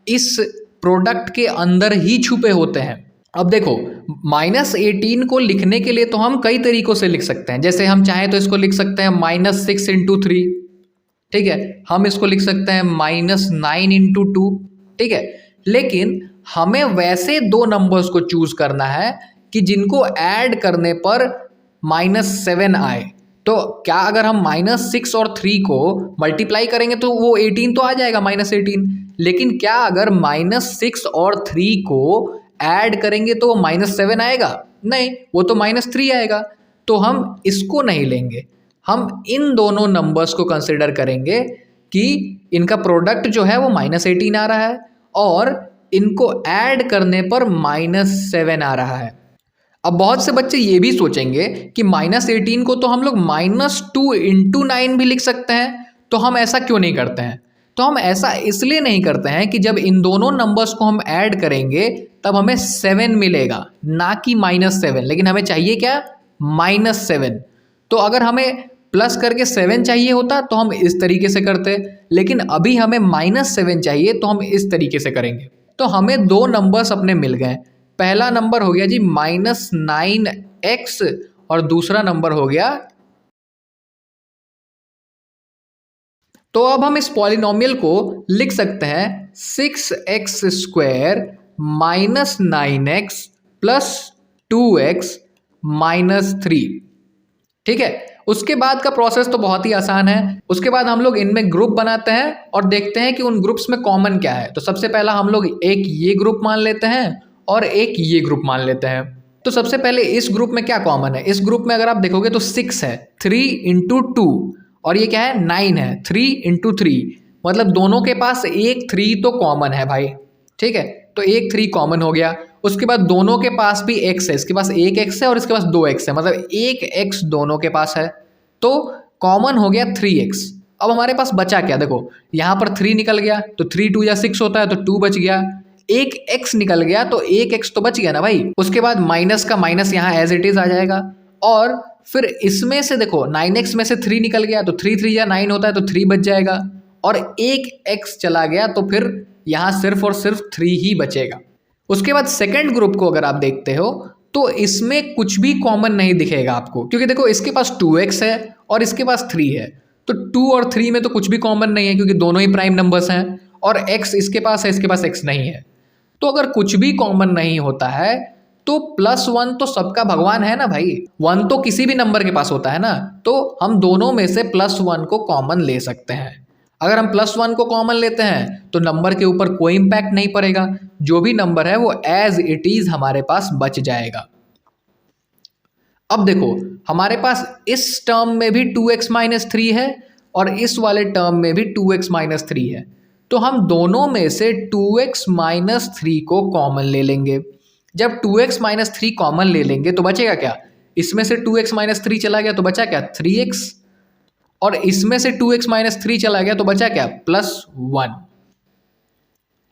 इस प्रोडक्ट के अंदर ही छुपे होते हैं। अब देखो, -18 को लिखने के लिए तो हम कई तरीकों से लिख सकते हैं। जैसे हम चाहें तो इसको लिख सकते हैं -6 × 3। ठीक है, हम इसको लिख सकते हैं -9 × 2। ठीक है, लेकिन हमें वैसे दो नंबर्स को चूज करना है कि जिनको ऐड करने पर -7 आए। तो क्या अगर हम -6 और 3 को मल्टीप्लाई करेंगे तो वो 18 तो आ जाएगा, -18। लेकिन क्या अगर -6 और 3 को ऐड करेंगे तो वो -7 आएगा? नहीं, वो तो -3 आएगा। तो हम इसको नहीं लेंगे, हम इन दोनों नंबर्स को कंसिडर करेंगे कि इनका प्रोडक्ट जो है वो -18 आ रहा है और इनको ऐड करने पर -7 आ रहा है। अब बहुत से बच्चे ये भी सोचेंगे कि -18 को तो हम लोग -2 × 9 भी लिख सकते हैं, तो हम ऐसा क्यों नहीं करते हैं? तो हम ऐसा इसलिए नहीं करते हैं कि जब इन दोनों नंबर्स को हम ऐड करेंगे तब हमें 7 मिलेगा, ना कि -7। लेकिन हमें चाहिए क्या? -7। तो अगर हमें प्लस करके 7 चाहिए होता तो हम इस तरीके से करते, लेकिन अभी हमें -7 चाहिए तो हम इस तरीके से करेंगे। तो हमें दो नंबर्स अपने मिल गए। पहला नंबर हो गया जी -9x और दूसरा नंबर हो गया। तो अब हम इस पॉलिनोमियल को लिख सकते हैं 6x² -9x प्लस 2x -3। ठीक है, उसके बाद का प्रोसेस तो बहुत ही आसान है। उसके बाद हम लोग इनमें ग्रुप बनाते हैं और देखते हैं कि उन ग्रुप्स में कॉमन क्या है। तो सबसे पहला हम लोग एक ये ग्रुप मान लेते हैं और एक ये ग्रुप मान लेते हैं। तो सबसे पहले इस ग्रुप में क्या कॉमन है? इस ग्रुप में अगर आप देखोगे तो 6 है, 3 × 2, और ये क्या है? 9 है, 3 × 3। मतलब दोनों के पास एक 3 तो कॉमन है भाई। ठीक है, तो एक 3 कॉमन हो गया। उसके बाद दोनों के पास भी x है, इसके पास एक x है और इसके पास 2x है, मतलब एक x दोनों के पास है, तो कॉमन हो गया 3x। अब हमारे पास बचा क्या? देखो यहाँ पर 3 निकल गया तो 3 × 2 = 6 होता है, तो 2 बच गया। एक x निकल गया तो एक x तो बच गया ना भाई। उसके बाद माइनस का माइनस यहाँ एज इट इज आ जाएगा। और फिर इसमें से देखो 9x में से 3 निकल गया तो 3 × 3 = 9 होता है, तो 3 बच जाएगा। और एक x चला गया तो फिर यहाँ सिर्फ और सिर्फ 3 ही बचेगा। उसके बाद सेकंड ग्रुप को अगर आप देखते हो तो इसमें कुछ भी कॉमन नहीं दिखेगा आपको, क्योंकि देखो इसके पास 2x है और इसके पास 3 है, तो 2 और 3 में तो कुछ भी कॉमन नहीं है क्योंकि दोनों ही प्राइम नंबर्स हैं, और x इसके पास है, इसके पास x नहीं है। तो अगर कुछ भी कॉमन नहीं होता है तो +1 तो सबका भगवान है ना भाई, 1 तो किसी भी नंबर के पास होता है ना, तो हम दोनों में से +1 को कॉमन ले सकते हैं। अगर हम +1 को कॉमन लेते हैं तो नंबर के ऊपर कोई इंपैक्ट नहीं पड़ेगा, जो भी नंबर है वो एज इट इज हमारे पास बच जाएगा। अब देखो हमारे पास इस टर्म में भी 2x - 3 है और इस वाले टर्म में भी 2x - 3 है, तो हम दोनों में से 2x - 3 को कॉमन ले लेंगे। जब 2x - 3 कॉमन ले लेंगे तो बचेगा क्या? इसमें से 2x - 3 चला गया तो बचा क्या? 3x, और इसमें से 2x - 3 चला गया तो बचा क्या? +1।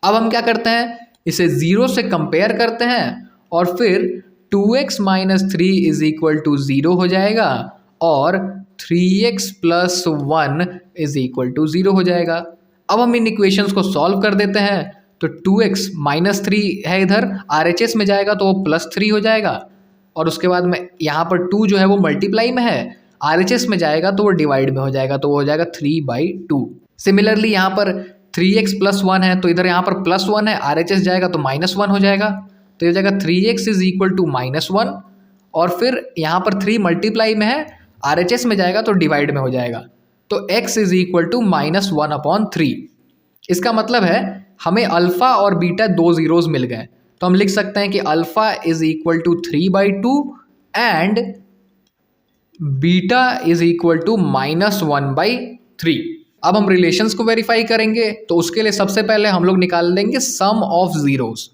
अब हम क्या करते हैं? इसे 0 से कंपेयर करते हैं और फिर 2x minus 3 is equal to 0 हो जाएगा और 3x plus 1 is equal to 0 हो जाएगा। अब हम इन इक्वेशंस को सॉल्व कर देते हैं। तो 2x माइनस 3 है इधर, RHS में जाएगा तो वो प्लस 3 हो जाएगा और उसके बाद में यहाँ पर 2 जो है वो मल्टीप्लाई में है, RHS में जाएगा तो वो डिवाइड में हो जाएगा, तो वो हो जाएगा 3/2। सिमिलरली यहाँ पर 3x प्लस 1 है तो इधर यहाँ पर प्लस 1 है, RHS जाएगा तो माइनस 1 हो जाएगा, तो ये हो जाएगा 3x इज इक्वल टू -1 और फिर यहाँ पर 3 मल्टीप्लाई में है, RHS में जाएगा तो डिवाइड में हो जाएगा, तो x इज इक्वल टू -1/3। इसका मतलब है हमें अल्फ़ा और बीटा 2 ज़ीरोज़ मिल गए, तो हम लिख सकते हैं कि alpha is equal to 3/2 and beta is equal to -1/3। अब हम रिलेशंस को वेरीफाई करेंगे, तो उसके लिए सबसे पहले हम लोग निकाल लेंगे सम ऑफ ज़ीरोज़।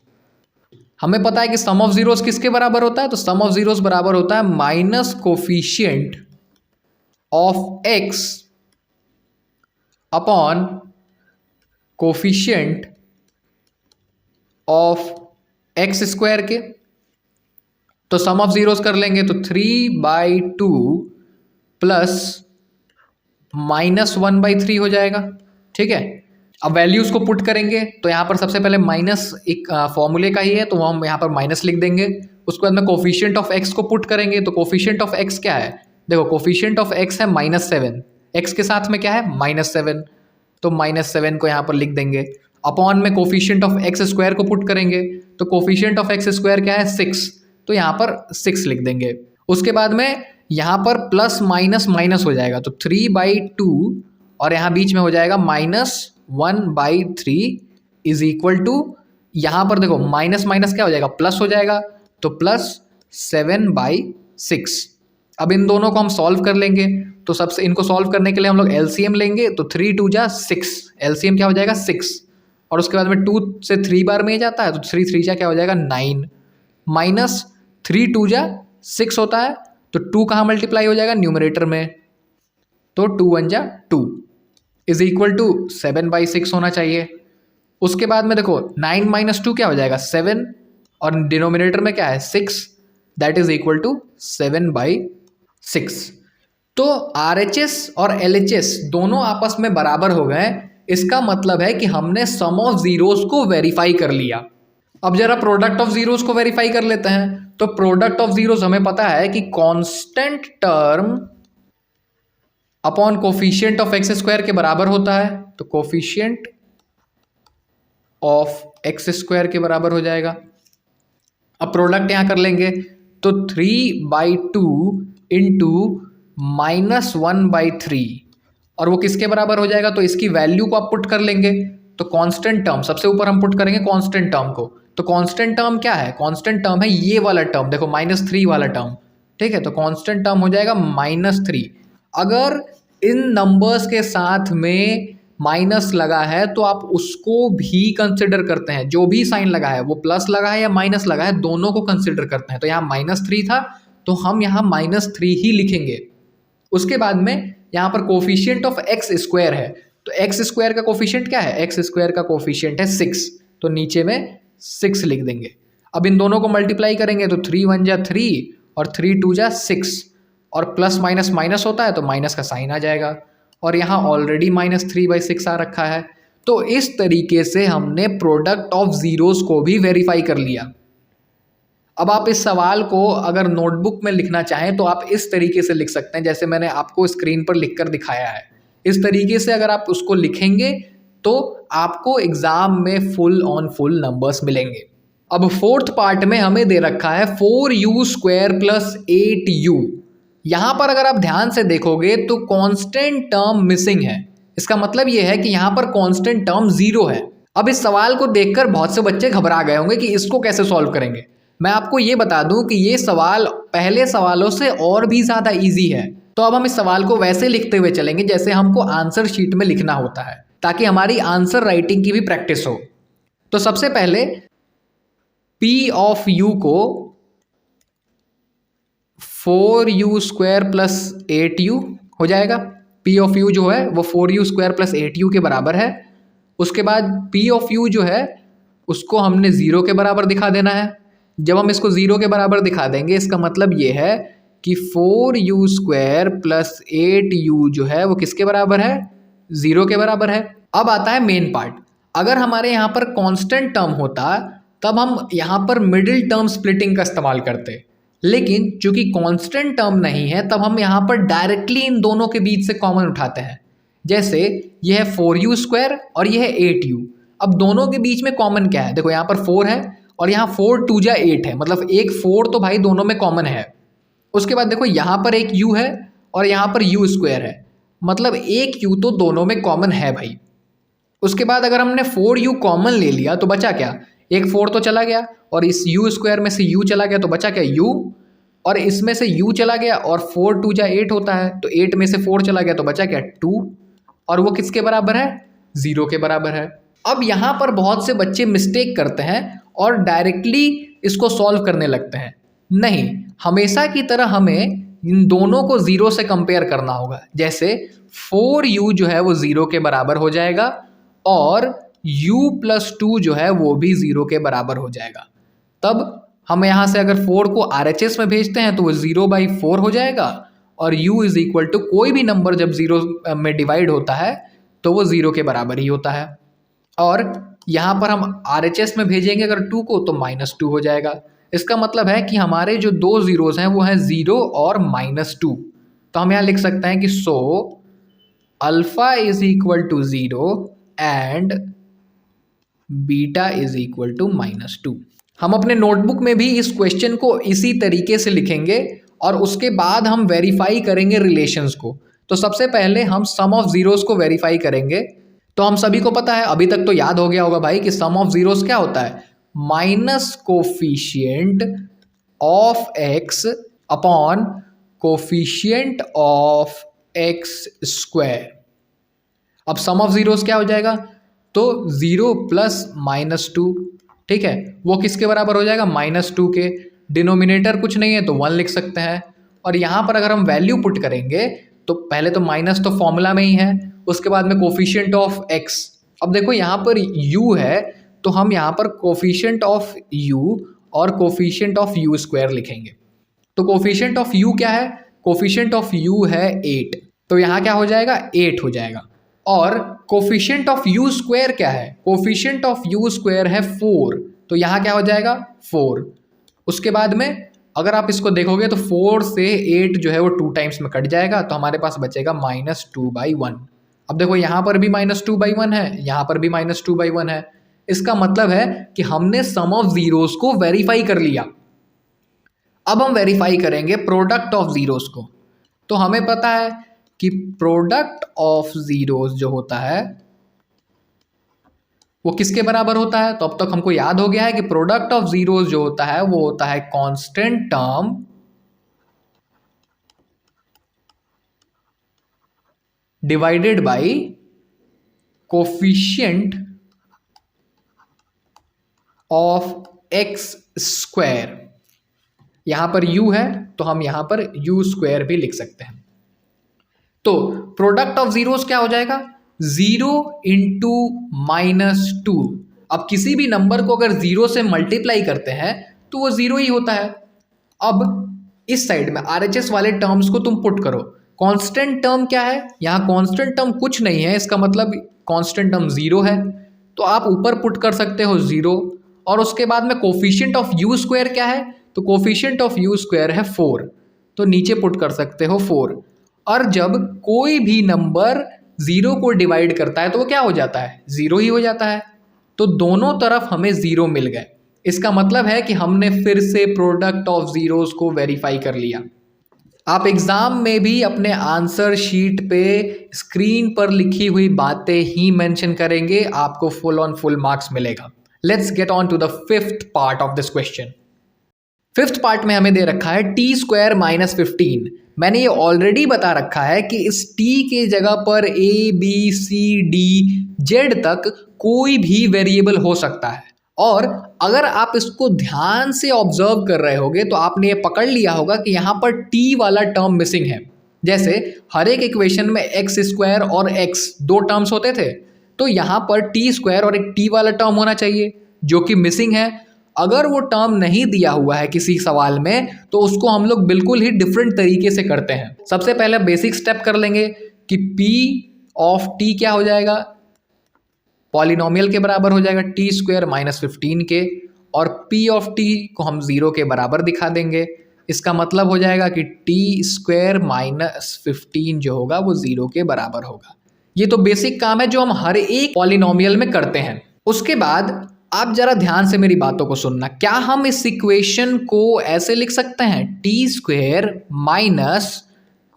हमें पता है कि सम ऑफ ज़ीरोज़ किसके बराबर होता है, तो सम ऑफ ज़ीरोज़ बराबर होता है minus coefficient of x upon coefficient of x square के। तो सम ऑफ ज़ीरोज़ कर लेंगे तो 3/2 प्लस -1/3 हो जाएगा। ठीक है, अब वैल्यूज़ को पुट करेंगे तो यहाँ पर सबसे पहले माइनस एक फॉर्मूले का ही है तो हम यहाँ पर माइनस लिख देंगे। उसके बाद में कोफिशिएंट ऑफ x को पुट करेंगे, तो कोफिशिएंट ऑफ x क्या है, देखो कोफिशिएंट ऑफ x है -7, x के साथ में क्या है -7, तो -7 को यहाँ पर लिख देंगे। अपॉन में कोफिशिएंट ऑफ x स्क्वायर को पुट करेंगे, तो कोफिशिएंट ऑफ x स्क्वायर क्या है 6, तो यहाँ पर 6 लिख देंगे। उसके बाद में यहाँ पर प्लस माइनस माइनस हो जाएगा, तो 3/2 और यहाँ बीच में हो जाएगा -1/3 इज इक्वल टू, यहाँ पर देखो माइनस माइनस क्या हो जाएगा प्लस हो जाएगा, तो प्लस 7/6। अब इन दोनों को हम सॉल्व कर लेंगे, तो सबसे इनको सॉल्व करने के लिए हम लोग LCM लेंगे, तो 3 2 जा 6, LCM क्या हो जाएगा 6 और उसके बाद में 2 से 3 बार में जाता है तो 3 3 जा क्या हो जाएगा 9 माइनस 3 2 जा 6 होता है, तो 2 कहाँ मल्टीप्लाई हो जाएगा न्यूमरेटर में, तो 2 1 जा 2 इज इक्वल टू 7/6 होना चाहिए। उसके बाद में देखो 9 माइनस 2 क्या हो जाएगा 7 और डिनोमिनेटर में क्या है 6, दैट इज इक्वल टू 7/6। तो RHS और LHS दोनों आपस में बराबर हो गए, इसका मतलब है कि हमने सम ऑफ ज़ीरोज़ को वेरीफाई कर लिया। अब जरा प्रोडक्ट ऑफ ज़ीरोज़ को वेरीफाई कर लेते हैं। तो प्रोडक्ट ऑफ ज़ीरोज़ हमें पता है कि constant term upon coefficient of x square के बराबर होता है, तो कोफिशिएंट ऑफ x स्क्वायर के बराबर हो जाएगा। अब प्रोडक्ट यहां कर लेंगे, तो 3/2 इंटू -1/3 और वो किसके बराबर हो जाएगा, तो इसकी वैल्यू को आप पुट कर लेंगे, तो कांस्टेंट टर्म सबसे ऊपर हम पुट करेंगे कांस्टेंट टर्म को। तो कांस्टेंट टर्म क्या है, कांस्टेंट टर्म है ये वाला टर्म, देखो -3 वाला टर्म। ठीक है, तो कांस्टेंट टर्म हो जाएगा -3। अगर इन नंबर्स के साथ में माइनस लगा है तो आप उसको भी कंसिडर करते हैं, जो भी साइन लगा है वो प्लस लगा है या माइनस लगा है दोनों को कंसिडर करते हैं। तो यहाँ -3 था तो हम यहाँ -3 ही लिखेंगे। उसके बाद में यहाँ पर कोफिशिएंट ऑफ x स्क्वायर है, तो x स्क्वायर का कोफिशिएंट क्या है, x स्क्वायर का कोफिशिएंट है 6, तो नीचे में 6 लिख देंगे। अब इन दोनों को मल्टीप्लाई करेंगे तो 3 1 जा 3 और 3 2 जा 6 और प्लस माइनस माइनस होता है तो माइनस का साइन आ जाएगा और यहाँ ऑलरेडी -3/6 आ रखा है। तो इस तरीके से हमने प्रोडक्ट ऑफ ज़ीरोज़ को भी वेरीफाई कर लिया। अब आप इस सवाल को अगर नोटबुक में लिखना चाहें तो आप इस तरीके से लिख सकते हैं, जैसे मैंने आपको स्क्रीन पर लिखकर दिखाया है। इस तरीके से अगर आप उसको लिखेंगे तो आपको एग्ज़ाम में फुल ऑन फुल नंबर्स मिलेंगे। अब फोर्थ पार्ट में हमें दे रखा है 4u² + 8u। यहाँ पर अगर आप ध्यान से देखोगे तो कांस्टेंट टर्म मिसिंग है। इसका मतलब ये है कि यहाँ पर कांस्टेंट टर्म 0 है। अब इस सवाल को देखकर बहुत से बच्चे घबरा गए होंगे कि इसको कैसे सॉल्व करेंगे। मैं आपको ये बता दूं कि ये सवाल पहले सवालों से और भी ज़्यादा इजी है। तो अब हम इस सवाल को वैसे लिखते हुए चलेंगे जैसे हमको आंसर शीट में लिखना होता है, ताकि हमारी आंसर राइटिंग की भी प्रैक्टिस हो। तो सबसे पहले P ऑफ U को 4u² + 8u हो जाएगा। P ऑफ U जो है वो 4u² + 8u के बराबर है। उसके बाद P ऑफ U जो है उसको हमने 0 के बराबर दिखा देना है। जब हम इसको 0 के बराबर दिखा देंगे इसका मतलब ये है कि 4u² प्लस 8u जो है वो किसके बराबर है, 0 के बराबर है। अब आता है मेन पार्ट। अगर हमारे यहाँ पर कांस्टेंट टर्म होता तब हम यहाँ पर मिडिल टर्म स्प्लिटिंग का इस्तेमाल करते, लेकिन चूंकि कांस्टेंट टर्म नहीं है तब हम यहाँ पर डायरेक्टली इन दोनों के बीच से कॉमन उठाते हैं। जैसे ये है 4u² और ये है 8u। अब दोनों के बीच में कॉमन क्या है, देखो यहाँ पर 4 है और यहाँ 4 2 जा 8 है, मतलब एक 4 तो भाई दोनों में कॉमन है। उसके बाद देखो यहाँ पर एक u है और यहाँ पर u² है, मतलब एक u तो दोनों में कॉमन है भाई। उसके बाद अगर हमने 4u कॉमन ले लिया तो बचा क्या, एक 4 तो चला गया और इस u² में से u चला गया तो बचा क्या, u, और इसमें से u चला गया और 4 2 जा 8 होता है तो 8 में से 4 चला गया तो बचा क्या, 2, और वो किसके बराबर है, 0 के बराबर है। अब यहाँ पर बहुत से बच्चे मिस्टेक करते हैं और डायरेक्टली इसको सॉल्व करने लगते हैं। नहीं, हमेशा की तरह हमें इन दोनों को 0 से कंपेयर करना होगा। जैसे 4u जो है वो 0 के बराबर हो जाएगा और u+2 जो है वो भी 0 के बराबर हो जाएगा। तब हम यहाँ से अगर 4 को RHS में भेजते हैं तो वो 0/4 हो जाएगा और u = कोई भी नंबर जब 0 में डिवाइड होता है तो वो 0 के बराबर ही होता है। और यहाँ पर हम RHS में भेजेंगे अगर 2 को तो -2 हो जाएगा। इसका मतलब है कि हमारे जो दो ज़ीरोज़ हैं वो हैं 0 और -2। तो हम यहाँ लिख सकते हैं कि सो अल्फ़ा = 0 एंड बीटा = -2। हम अपने नोटबुक में भी इस क्वेश्चन को इसी तरीके से लिखेंगे और उसके बाद हम वेरीफाई करेंगे रिलेशंस को। तो सबसे पहले हम सम ऑफ ज़ीरोज़ को वेरीफाई करेंगे। तो हम सभी को पता है, अभी तक तो याद हो गया होगा भाई, कि सम ऑफ ज़ीरोज़ क्या होता है, minus coefficient of x upon coefficient of x²। अब सम ऑफ ज़ीरोज़ क्या हो जाएगा, तो 0 + -2, ठीक है, वो किसके बराबर हो जाएगा, -2 के। डिनोमिनेटर कुछ नहीं है तो 1 लिख सकते हैं। और यहाँ पर अगर हम वैल्यू पुट करेंगे तो पहले तो माइनस तो फॉर्मूला में ही है, उसके बाद में कोफिशिएंट ऑफ x। अब देखो यहाँ पर u है तो हम यहाँ पर कोफिशिएंट ऑफ u और कोफिशिएंट ऑफ u² लिखेंगे। तो कोफिशिएंट ऑफ u क्या है, कोफिशिएंट ऑफ u है 8, तो यहाँ क्या हो जाएगा, 8 हो जाएगा। और कोफिशिएंट ऑफ u² क्या है, कोफिशिएंट ऑफ u² है 4, तो यहाँ क्या हो जाएगा, 4। उसके बाद में अगर आप इसको देखोगे तो 4 से 8 जो है वो 2 टाइम्स में कट जाएगा, तो हमारे पास बचेगा -2/1। अब देखो यहाँ पर भी -2/1 है, यहाँ पर भी -2/1 है। इसका मतलब है कि हमने सम ऑफ ज़ीरोज़ को वेरीफाई कर लिया। अब हम वेरीफाई करेंगे प्रोडक्ट ऑफ ज़ीरोज़ को। तो हमें पता है कि प्रोडक्ट ऑफ ज़ीरोज़ जो होता है वो किसके बराबर होता है, तो अब तक हमको याद हो गया है कि प्रोडक्ट ऑफ ज़ीरोज़ जो होता है वो होता है constant term divided by coefficient of x²। यहां पर u है तो हम यहां पर u² भी लिख सकते हैं। तो प्रोडक्ट ऑफ ज़ीरोज़ क्या हो जाएगा, 0 × -2। अब किसी भी नंबर को अगर 0 से मल्टीप्लाई करते हैं तो वो 0 ही होता है। अब इस साइड में RHS वाले टर्म्स को तुम पुट करो। कांस्टेंट टर्म क्या है, यहाँ कांस्टेंट टर्म कुछ नहीं है, इसका मतलब कांस्टेंट टर्म 0 है, तो आप ऊपर पुट कर सकते हो 0। और उसके बाद में कोफिशिएंट ऑफ u² क्या है, तो कोफिशिएंट ऑफ u² है 4, तो नीचे पुट कर सकते हो 4। और जब कोई भी नंबर 0 को डिवाइड करता है तो वो क्या हो जाता है, 0 ही हो जाता है। तो दोनों तरफ हमें 0 मिल गए। इसका मतलब है कि हमने फिर से प्रोडक्ट ऑफ ज़ीरोज़ को वेरीफाई कर लिया। आप एग्ज़ाम में भी अपने आंसर शीट पे स्क्रीन पर लिखी हुई बातें ही मेंशन करेंगे, आपको फुल ऑन फुल मार्क्स मिलेगा। Let's get on to the 5th part of this question. 5th part में हमें दे रखा है t² - 15। मैंने ये ऑलरेडी बता रखा है कि इस t के जगह पर a b c d z तक कोई भी वेरिएबल हो सकता है। और अगर आप इसको ध्यान से ऑब्जर्व कर रहे होगे तो आपने ये पकड़ लिया होगा कि यहाँ पर t वाला टर्म मिसिंग है। जैसे हर एक इक्वेशन में x² और x 2 टर्म्स होते थे, तो यहाँ पर t² और एक t वाला टर्म होना चाहिए जो कि मिसिंग है। अगर वो टर्म नहीं दिया हुआ है किसी सवाल में तो उसको हम लोग बिल्कुल ही डिफरेंट तरीके से करते हैं। सबसे पहले बेसिक स्टेप कर लेंगे कि p ऑफ t क्या हो जाएगा, पॉलिनोमियल के बराबर हो जाएगा टी स्क्वायर माइनस 15 के, और p ऑफ t को हम 0 के बराबर दिखा देंगे। इसका मतलब हो जाएगा कि टी स्क्वायर माइनस 15 जो होगा वो 0 के बराबर होगा। ये तो बेसिक काम है जो हम हर एक पॉलिनोमियल में करते हैं। उसके बाद आप जरा ध्यान से मेरी बातों को सुनना। क्या हम इस इक्वेशन को ऐसे लिख सकते हैं, t square minus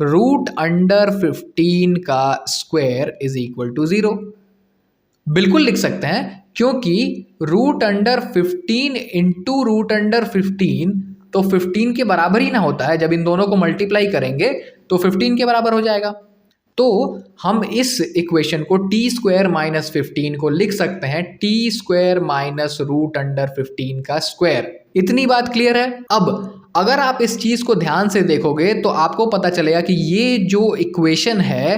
root under 15 का स्क्वायर इज इक्वल टू 0? बिल्कुल लिख सकते हैं, क्योंकि root under 15 into root under 15 तो 15 के बराबर ही ना होता है। जब इन दोनों को मल्टीप्लाई करेंगे तो 15 के बराबर हो जाएगा। तो हम इस इक्वेशन को टी स्क्वायर माइनस 15 को लिख सकते हैं t square minus root under 15 का स्क्वायर। इतनी बात क्लियर है। अब अगर आप इस चीज को ध्यान से देखोगे तो आपको पता चलेगा कि ये जो इक्वेशन है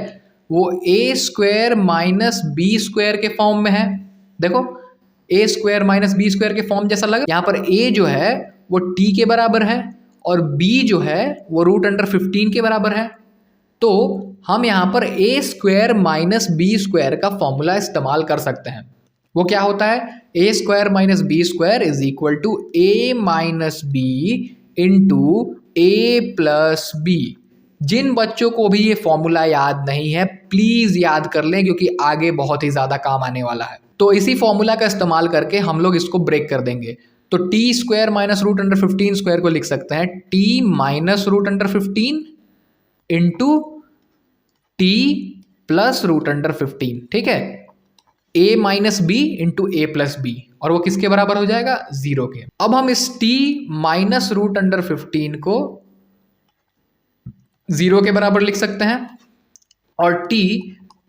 वो ए स्क्वायर माइनस बी स्क्वायर के फॉर्म में है। देखो, ए स्क्वायर माइनस बी स्क्वायर के फॉर्म जैसा लगा। यहाँ पर ए जो है वो टी के बराबर है और बी जो है वो रूट अंडर 15 के बराबर है। तो हम यहाँ पर A square minus B square का फॉर्मूला इस्तेमाल कर सकते हैं। वो क्या होता है, A square minus B square is equal to A minus B into A plus B. जिन बच्चों को भी ये फॉर्मूला याद नहीं है प्लीज याद कर लें, क्योंकि आगे बहुत ही ज्यादा काम आने वाला है। तो इसी फॉर्मूला का इस्तेमाल करके हम लोग इसको ब्रेक कर देंगे। तो t square minus root under 15 square को लिख सकते हैं t minus root under 15 into t plus root under 15। ठीक है, a minus B into A plus b, और वो किसके बराबर हो जाएगा, 0 के। अब हम इस t माइनस रूट अंडर 15 को 0 के बराबर लिख सकते हैं और t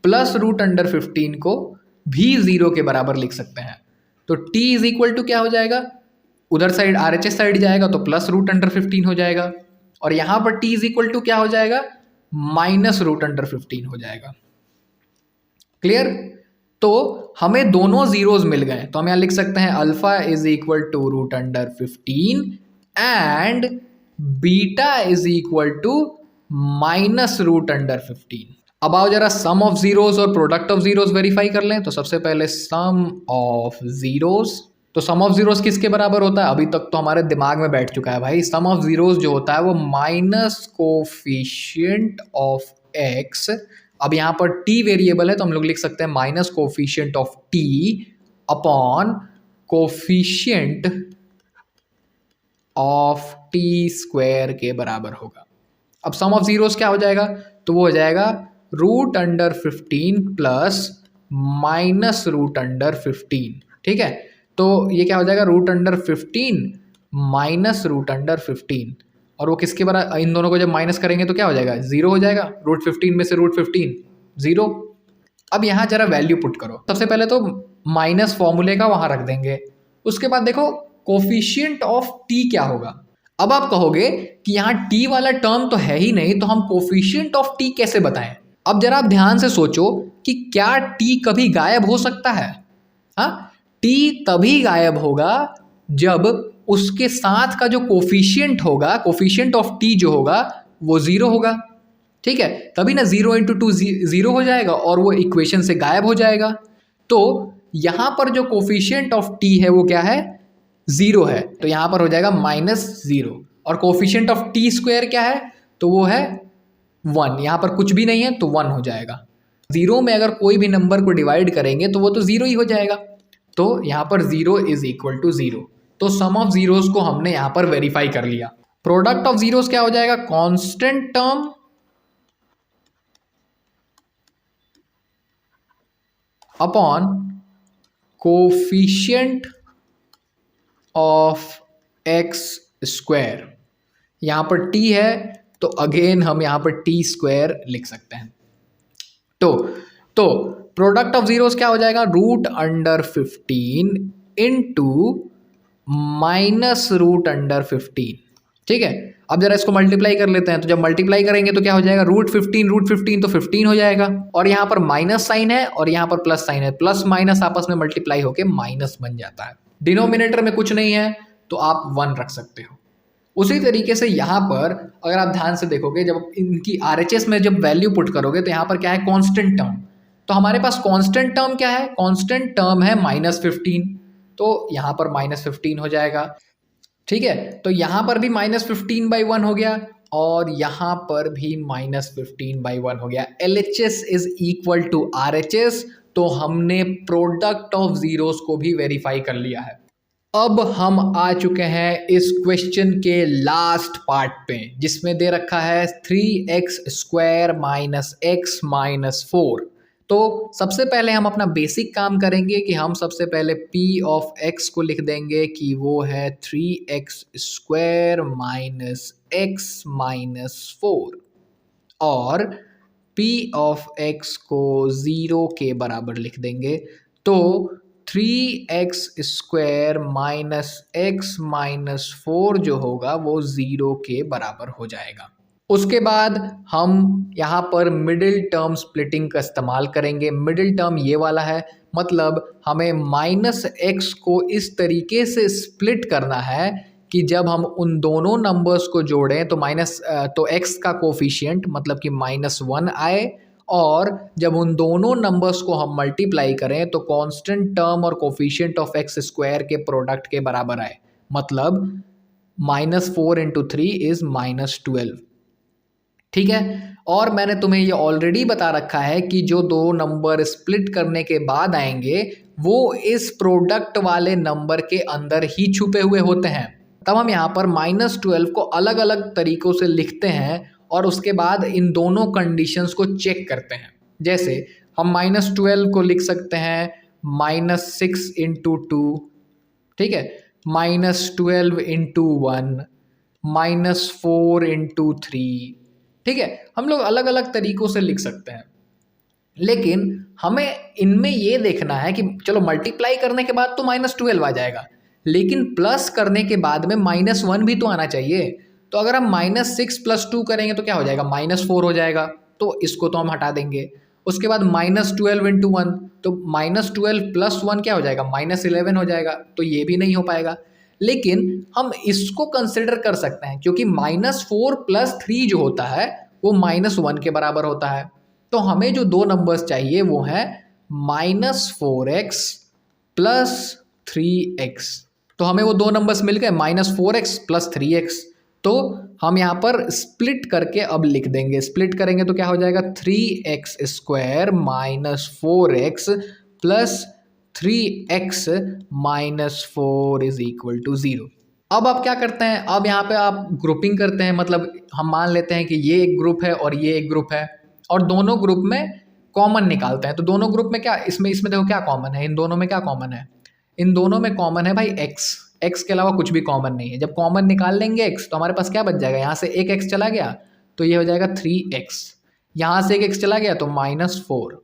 प्लस रूट अंडर 15 को भी 0 के बराबर लिख सकते हैं। तो t इज इक्वल टू क्या हो जाएगा, उधर साइड RHS साइड जाएगा तो प्लस रूट अंडर 15 हो जाएगा, और यहां पर t इज इक्वल टू क्या हो जाएगा, माइनस रूट अंडर 15 हो जाएगा। क्लियर? तो हमें दोनों जीरोस मिल गए, तो हम यहां लिख सकते हैं alpha is equal to root under 15 and beta is equal to minus root under 15। अब आओ जरा सम ऑफ जीरोस और प्रोडक्ट ऑफ जीरोस वेरीफाई कर लें। तो सबसे पहले सम ऑफ जीरोस, तो सम ऑफ जीरोस किसके बराबर होता है, अभी तक तो हमारे दिमाग में बैठ चुका है भाई। सम ऑफ जीरोस जो होता है वो माइनस कोफिशिएंट ऑफ एक्स, अब यहाँ पर t वेरिएबल है तो हम लोग लिख सकते हैं minus coefficient of t upon coefficient of t square के बराबर होगा। अब सम ऑफ जीरोस क्या हो जाएगा, तो वो हो जाएगा root under 15 plus minus root under 15। ठीक है, तो ये क्या हो जाएगा, root under 15 minus root under 15, और वो किसके बराबर, इन दोनों को जब माइनस करेंगे तो क्या हो जाएगा, 0 हो जाएगा। रूट 15 में से रूट 15 0। अब यहाँ जरा वैल्यू पुट करो। सबसे पहले तो माइनस फॉर्मूले का वहां रख देंगे, उसके बाद देखो कोफिशिएंट ऑफ t क्या होगा। अब आप कहोगे कि यहाँ t वाला टर्म तो है ही नहीं, तो हम कोफिशिएंट ऑफ t कैसे बताएं। अब जरा आप ध्यान से सोचो कि क्या t कभी गायब हो सकता है। हाँ, t तभी गायब होगा जब उसके साथ का जो कोफिशिएंट होगा, कोफिशिएंट ऑफ t जो होगा वो 0 होगा। ठीक है, तभी ना 0 इंटू 2 0 हो जाएगा और वो इक्वेशन से गायब हो जाएगा। तो यहां पर जो कोफिशिएंट ऑफ t है वो क्या है, 0 है, तो यहां पर हो जाएगा -0। और कोफिशिएंट ऑफ t स्क्वायर क्या है, तो वो है 1। यहां पर कुछ भी नहीं है तो 1 हो जाएगा। 0 में अगर कोई भी नंबर को डिवाइड करेंगे तो वो तो 0 ही हो जाएगा। तो यहां पर 0 इज इक्वल टू 0। तो सम ऑफ जीरोस को हमने यहां पर वेरीफाई कर लिया। प्रोडक्ट ऑफ जीरोस क्या हो जाएगा, constant term upon coefficient of X square. यहां पर t है तो अगेन हम यहां पर t स्क्वायर लिख सकते हैं। तो प्रोडक्ट ऑफ जीरोस क्या हो जाएगा, root under 15 into minus root under 15। ठीक है, अब जरा इसको मल्टीप्लाई कर लेते हैं। तो जब मल्टीप्लाई करेंगे तो क्या हो जाएगा, रूट 15 तो 15 हो जाएगा, और यहाँ पर माइनस साइन है और यहाँ पर प्लस साइन है, प्लस माइनस आपस में मल्टीप्लाई होके माइनस बन जाता है। डिनोमिनेटर में कुछ नहीं है तो आप 1 रख सकते हो। उसी तरीके से यहाँ पर अगर आप ध्यान से देखोगे, जब इनकी RHS में जब वैल्यू पुट करोगे तो यहाँ पर क्या है, कांस्टेंट टर्म। तो हमारे पास कांस्टेंट टर्म क्या है, कांस्टेंट टर्म है -15, तो यहाँ पर -15 हो जाएगा। ठीक है, तो यहाँ पर भी -15/1 हो गया और यहाँ पर भी -15/1 हो गया। LHS is equal to RHS, तो हमने प्रोडक्ट ऑफ जीरोस को भी वेरीफाई कर लिया है। अब हम आ चुके हैं इस क्वेश्चन के लास्ट पार्ट पे, जिसमें दे रखा है 3x² - x - 4। तो सबसे पहले हम अपना बेसिक काम करेंगे कि हम सबसे पहले p ऑफ x को लिख देंगे कि वो है 3x² - x - 4 और p ऑफ x को 0 के बराबर लिख देंगे। तो 3x² - x - 4 जो होगा वो 0 के बराबर हो जाएगा। उसके बाद हम यहाँ पर मिडिल टर्म स्प्लिटिंग का इस्तेमाल करेंगे। मिडिल टर्म ये वाला है, मतलब हमें -x को इस तरीके से स्प्लिट करना है कि जब हम उन दोनों नंबर्स को जोड़ें तो x का कोफिशिएंट मतलब कि -1 आए, और जब उन दोनों नंबर्स को हम मल्टीप्लाई करें तो कांस्टेंट टर्म और कोफिशिएंट ऑफ x² के प्रोडक्ट के बराबर आए, मतलब -4 × 3 इज -12। ठीक है, और मैंने तुम्हें ये ऑलरेडी बता रखा है कि जो दो नंबर स्प्लिट करने के बाद आएंगे वो इस प्रोडक्ट वाले नंबर के अंदर ही छुपे हुए होते हैं। तब हम यहाँ पर -12 को अलग अलग तरीक़ों से लिखते हैं और उसके बाद इन दोनों कंडीशंस को चेक करते हैं। जैसे हम -12 को लिख सकते हैं -6 × 2, ठीक है, -12 × 1, -4 × 3, ठीक है, हम लोग अलग अलग तरीक़ों से लिख सकते हैं। लेकिन हमें इनमें ये देखना है कि चलो मल्टीप्लाई करने के बाद तो -12 आ जाएगा, लेकिन प्लस करने के बाद में -1 भी तो आना चाहिए। तो अगर हम -6 + 2 करेंगे तो क्या हो जाएगा, -4 हो जाएगा, तो इसको तो हम हटा देंगे। उसके बाद -12 × 1, तो -12 + 1 क्या हो जाएगा, -11 हो जाएगा, तो ये भी नहीं हो पाएगा। लेकिन हम इसको कंसिडर कर सकते हैं क्योंकि -4 + 3 जो होता है वो -1 के बराबर होता है। तो हमें जो दो नंबर्स चाहिए वो हैं -4x + 3x। तो हमें वो दो नंबर्स मिल गए, -4x + 3x। तो हम यहाँ पर स्प्लिट करके अब लिख देंगे। स्प्लिट करेंगे तो क्या हो जाएगा, 3x² - 4x + 3x - 4 = 0। अब आप क्या करते हैं, अब यहाँ पे आप ग्रुपिंग करते हैं। मतलब हम मान लेते हैं कि ये एक ग्रुप है और ये एक ग्रुप है, और दोनों ग्रुप में कॉमन निकालते हैं। तो दोनों ग्रुप में क्या, इसमें देखो क्या कॉमन है, इन दोनों में क्या कॉमन है, इन दोनों में कॉमन है भाई x के अलावा कुछ भी कॉमन नहीं है। जब कॉमन निकाल लेंगे x तो हमारे पास क्या बच जाएगा, यहाँ से एक x चला गया तो ये हो जाएगा 3x, यहाँ से एक x चला गया तो -4।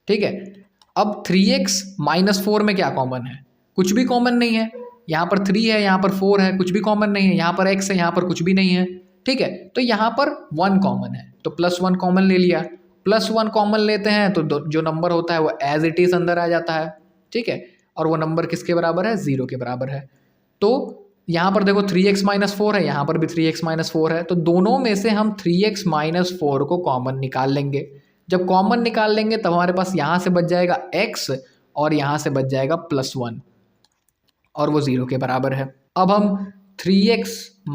ठीक है, अब 3x - 4 में क्या कॉमन है, कुछ भी कॉमन नहीं है। यहाँ पर 3 है, यहाँ पर 4 है, कुछ भी कॉमन नहीं है। यहाँ पर x है, यहाँ पर कुछ भी नहीं है। ठीक है, तो यहाँ पर 1 कॉमन है, तो +1 कॉमन ले लिया। +1 कॉमन लेते हैं तो जो नंबर होता है वो एज इट इज़ अंदर आ जाता है। ठीक है, और वो नंबर किसके बराबर है, 0 के बराबर है। तो यहाँ पर देखो 3x - 4 है, यहाँ पर भी 3x - 4 है, तो दोनों में से हम 3x - 4 को कॉमन निकाल लेंगे। जब कॉमन निकाल लेंगे तब हमारे पास यहाँ से बच जाएगा x और यहाँ से बच जाएगा +1, और वो 0 के बराबर है। अब हम 3x -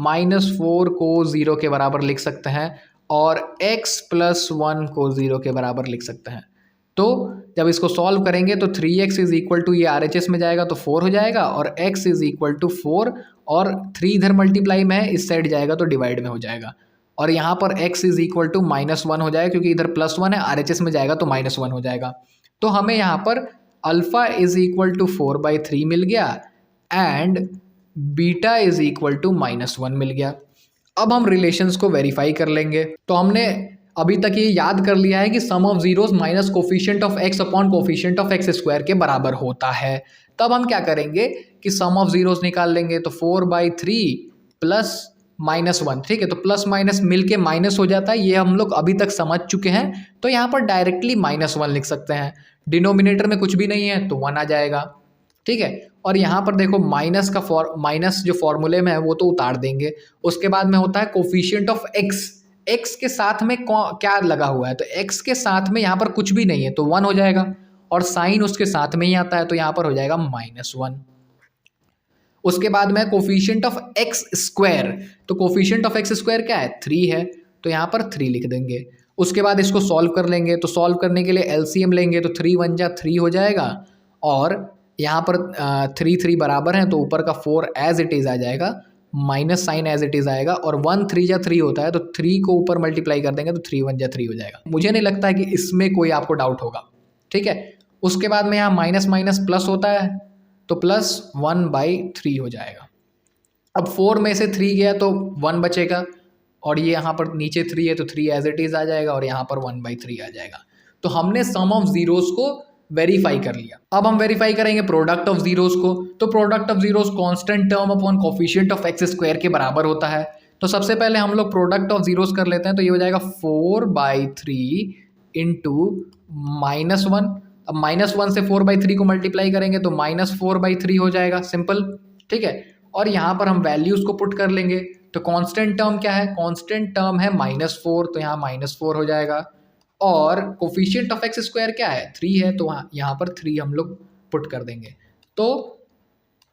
4 को 0 के बराबर लिख सकते हैं और x + 1 को 0 के बराबर लिख सकते हैं। तो जब इसको सॉल्व करेंगे तो 3x = ये RHS में जाएगा तो 4 हो जाएगा, और x = 4, और 3 इधर मल्टीप्लाई में है, इस साइड जाएगा तो डिवाइड में हो जाएगा। और यहाँ पर x = -1 हो जाएगा क्योंकि इधर +1 है, RHS में जाएगा तो -1 हो जाएगा। तो हमें यहाँ पर अल्फ़ा = 4/3 मिल गया एंड बीटा = -1 मिल गया। अब हम रिलेशंस को वेरीफाई कर लेंगे। तो हमने अभी तक ये याद कर लिया है कि sum of zeros minus coefficient of x upon coefficient of x² के बराबर होता है। तब हम क्या करेंगे कि सम ऑफ जीरोस निकाल लेंगे। तो 4/3 + -1, ठीक है, तो प्लस माइनस मिल के माइनस हो जाता है, ये हम लोग अभी तक समझ चुके हैं। तो यहाँ पर डायरेक्टली -1 लिख सकते हैं। डिनोमिनेटर में कुछ भी नहीं है तो 1 आ जाएगा। ठीक है। और यहाँ पर देखो माइनस जो फॉर्मूले में है वो तो उतार देंगे। उसके बाद में होता है कोफिशिएंट ऑफ एक्स, एक्स के साथ में क्या लगा हुआ है, तो एक्स के साथ में यहाँ पर कुछ भी नहीं है तो 1 हो जाएगा, और साइन उसके साथ में ही आता है तो यहाँ पर हो जाएगा -1। उसके बाद में कोफिशिएंट ऑफ एक्स स्क्वायर, तो कोफिशिएंट ऑफ एक्स स्क्वायर क्या है, 3 है, तो यहाँ पर 3 लिख देंगे। उसके बाद इसको सॉल्व कर लेंगे, तो सॉल्व करने के लिए एलसीएम लेंगे, तो 3 1 जा 3 हो जाएगा, और यहाँ पर 3 3 बराबर हैं तो ऊपर का 4 एज इट इज़ आ जाएगा, minus sign as it is आएगा, और 1 3 जा 3 होता है तो 3 को ऊपर मल्टीप्लाई कर देंगे तो 3 1 जा 3 हो जाएगा। मुझे नहीं लगता है कि इसमें कोई आपको डाउट होगा, ठीक है। उसके बाद में यहाँ माइनस माइनस प्लस होता है तो +1/3 हो जाएगा। अब 4 में से 3 गया तो 1 बचेगा, और ये यहाँ पर नीचे 3 है तो 3 एज इट इज़ आ जाएगा, और यहाँ पर 1/3 आ जाएगा। तो हमने सम ऑफ जीरोस को वेरीफाई कर लिया। अब हम वेरीफाई करेंगे प्रोडक्ट ऑफ जीरोस को, तो product of zeros constant term upon coefficient of X square के बराबर होता है। तो सबसे पहले हम लोग प्रोडक्ट ऑफ जीरोस कर लेते हैं, तो ये हो जाएगा 4/3 इंटू -1। अब -1 से 4/3 को मल्टीप्लाई करेंगे तो -4/3 हो जाएगा, सिंपल, ठीक है। और यहाँ पर हम वैल्यूज़ को पुट कर लेंगे, तो कांस्टेंट टर्म क्या है, कांस्टेंट टर्म है -4, तो यहाँ -4 हो जाएगा, और कोफिशिएंट ऑफ एक्स स्क्वायर क्या है, 3 है, तो यहाँ पर 3 हम लोग पुट कर देंगे। तो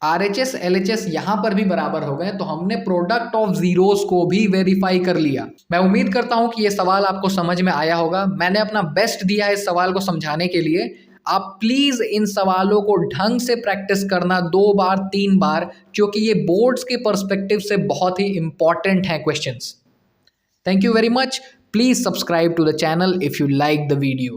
RHS LHS यहाँ पर भी बराबर हो गए, तो हमने प्रोडक्ट ऑफ जीरोस को भी वेरीफाई कर लिया। मैं उम्मीद करता हूँ कि ये सवाल आपको समझ में आया होगा। मैंने अपना बेस्ट दिया है इस सवाल को समझाने के लिए। आप प्लीज़ इन सवालों को ढंग से प्रैक्टिस करना 2 बार 3 बार, क्योंकि ये बोर्ड्स के पर्सपेक्टिव से बहुत ही इंपॉर्टेंट हैं questions. Thank you very much. Please subscribe to the channel if you like the video.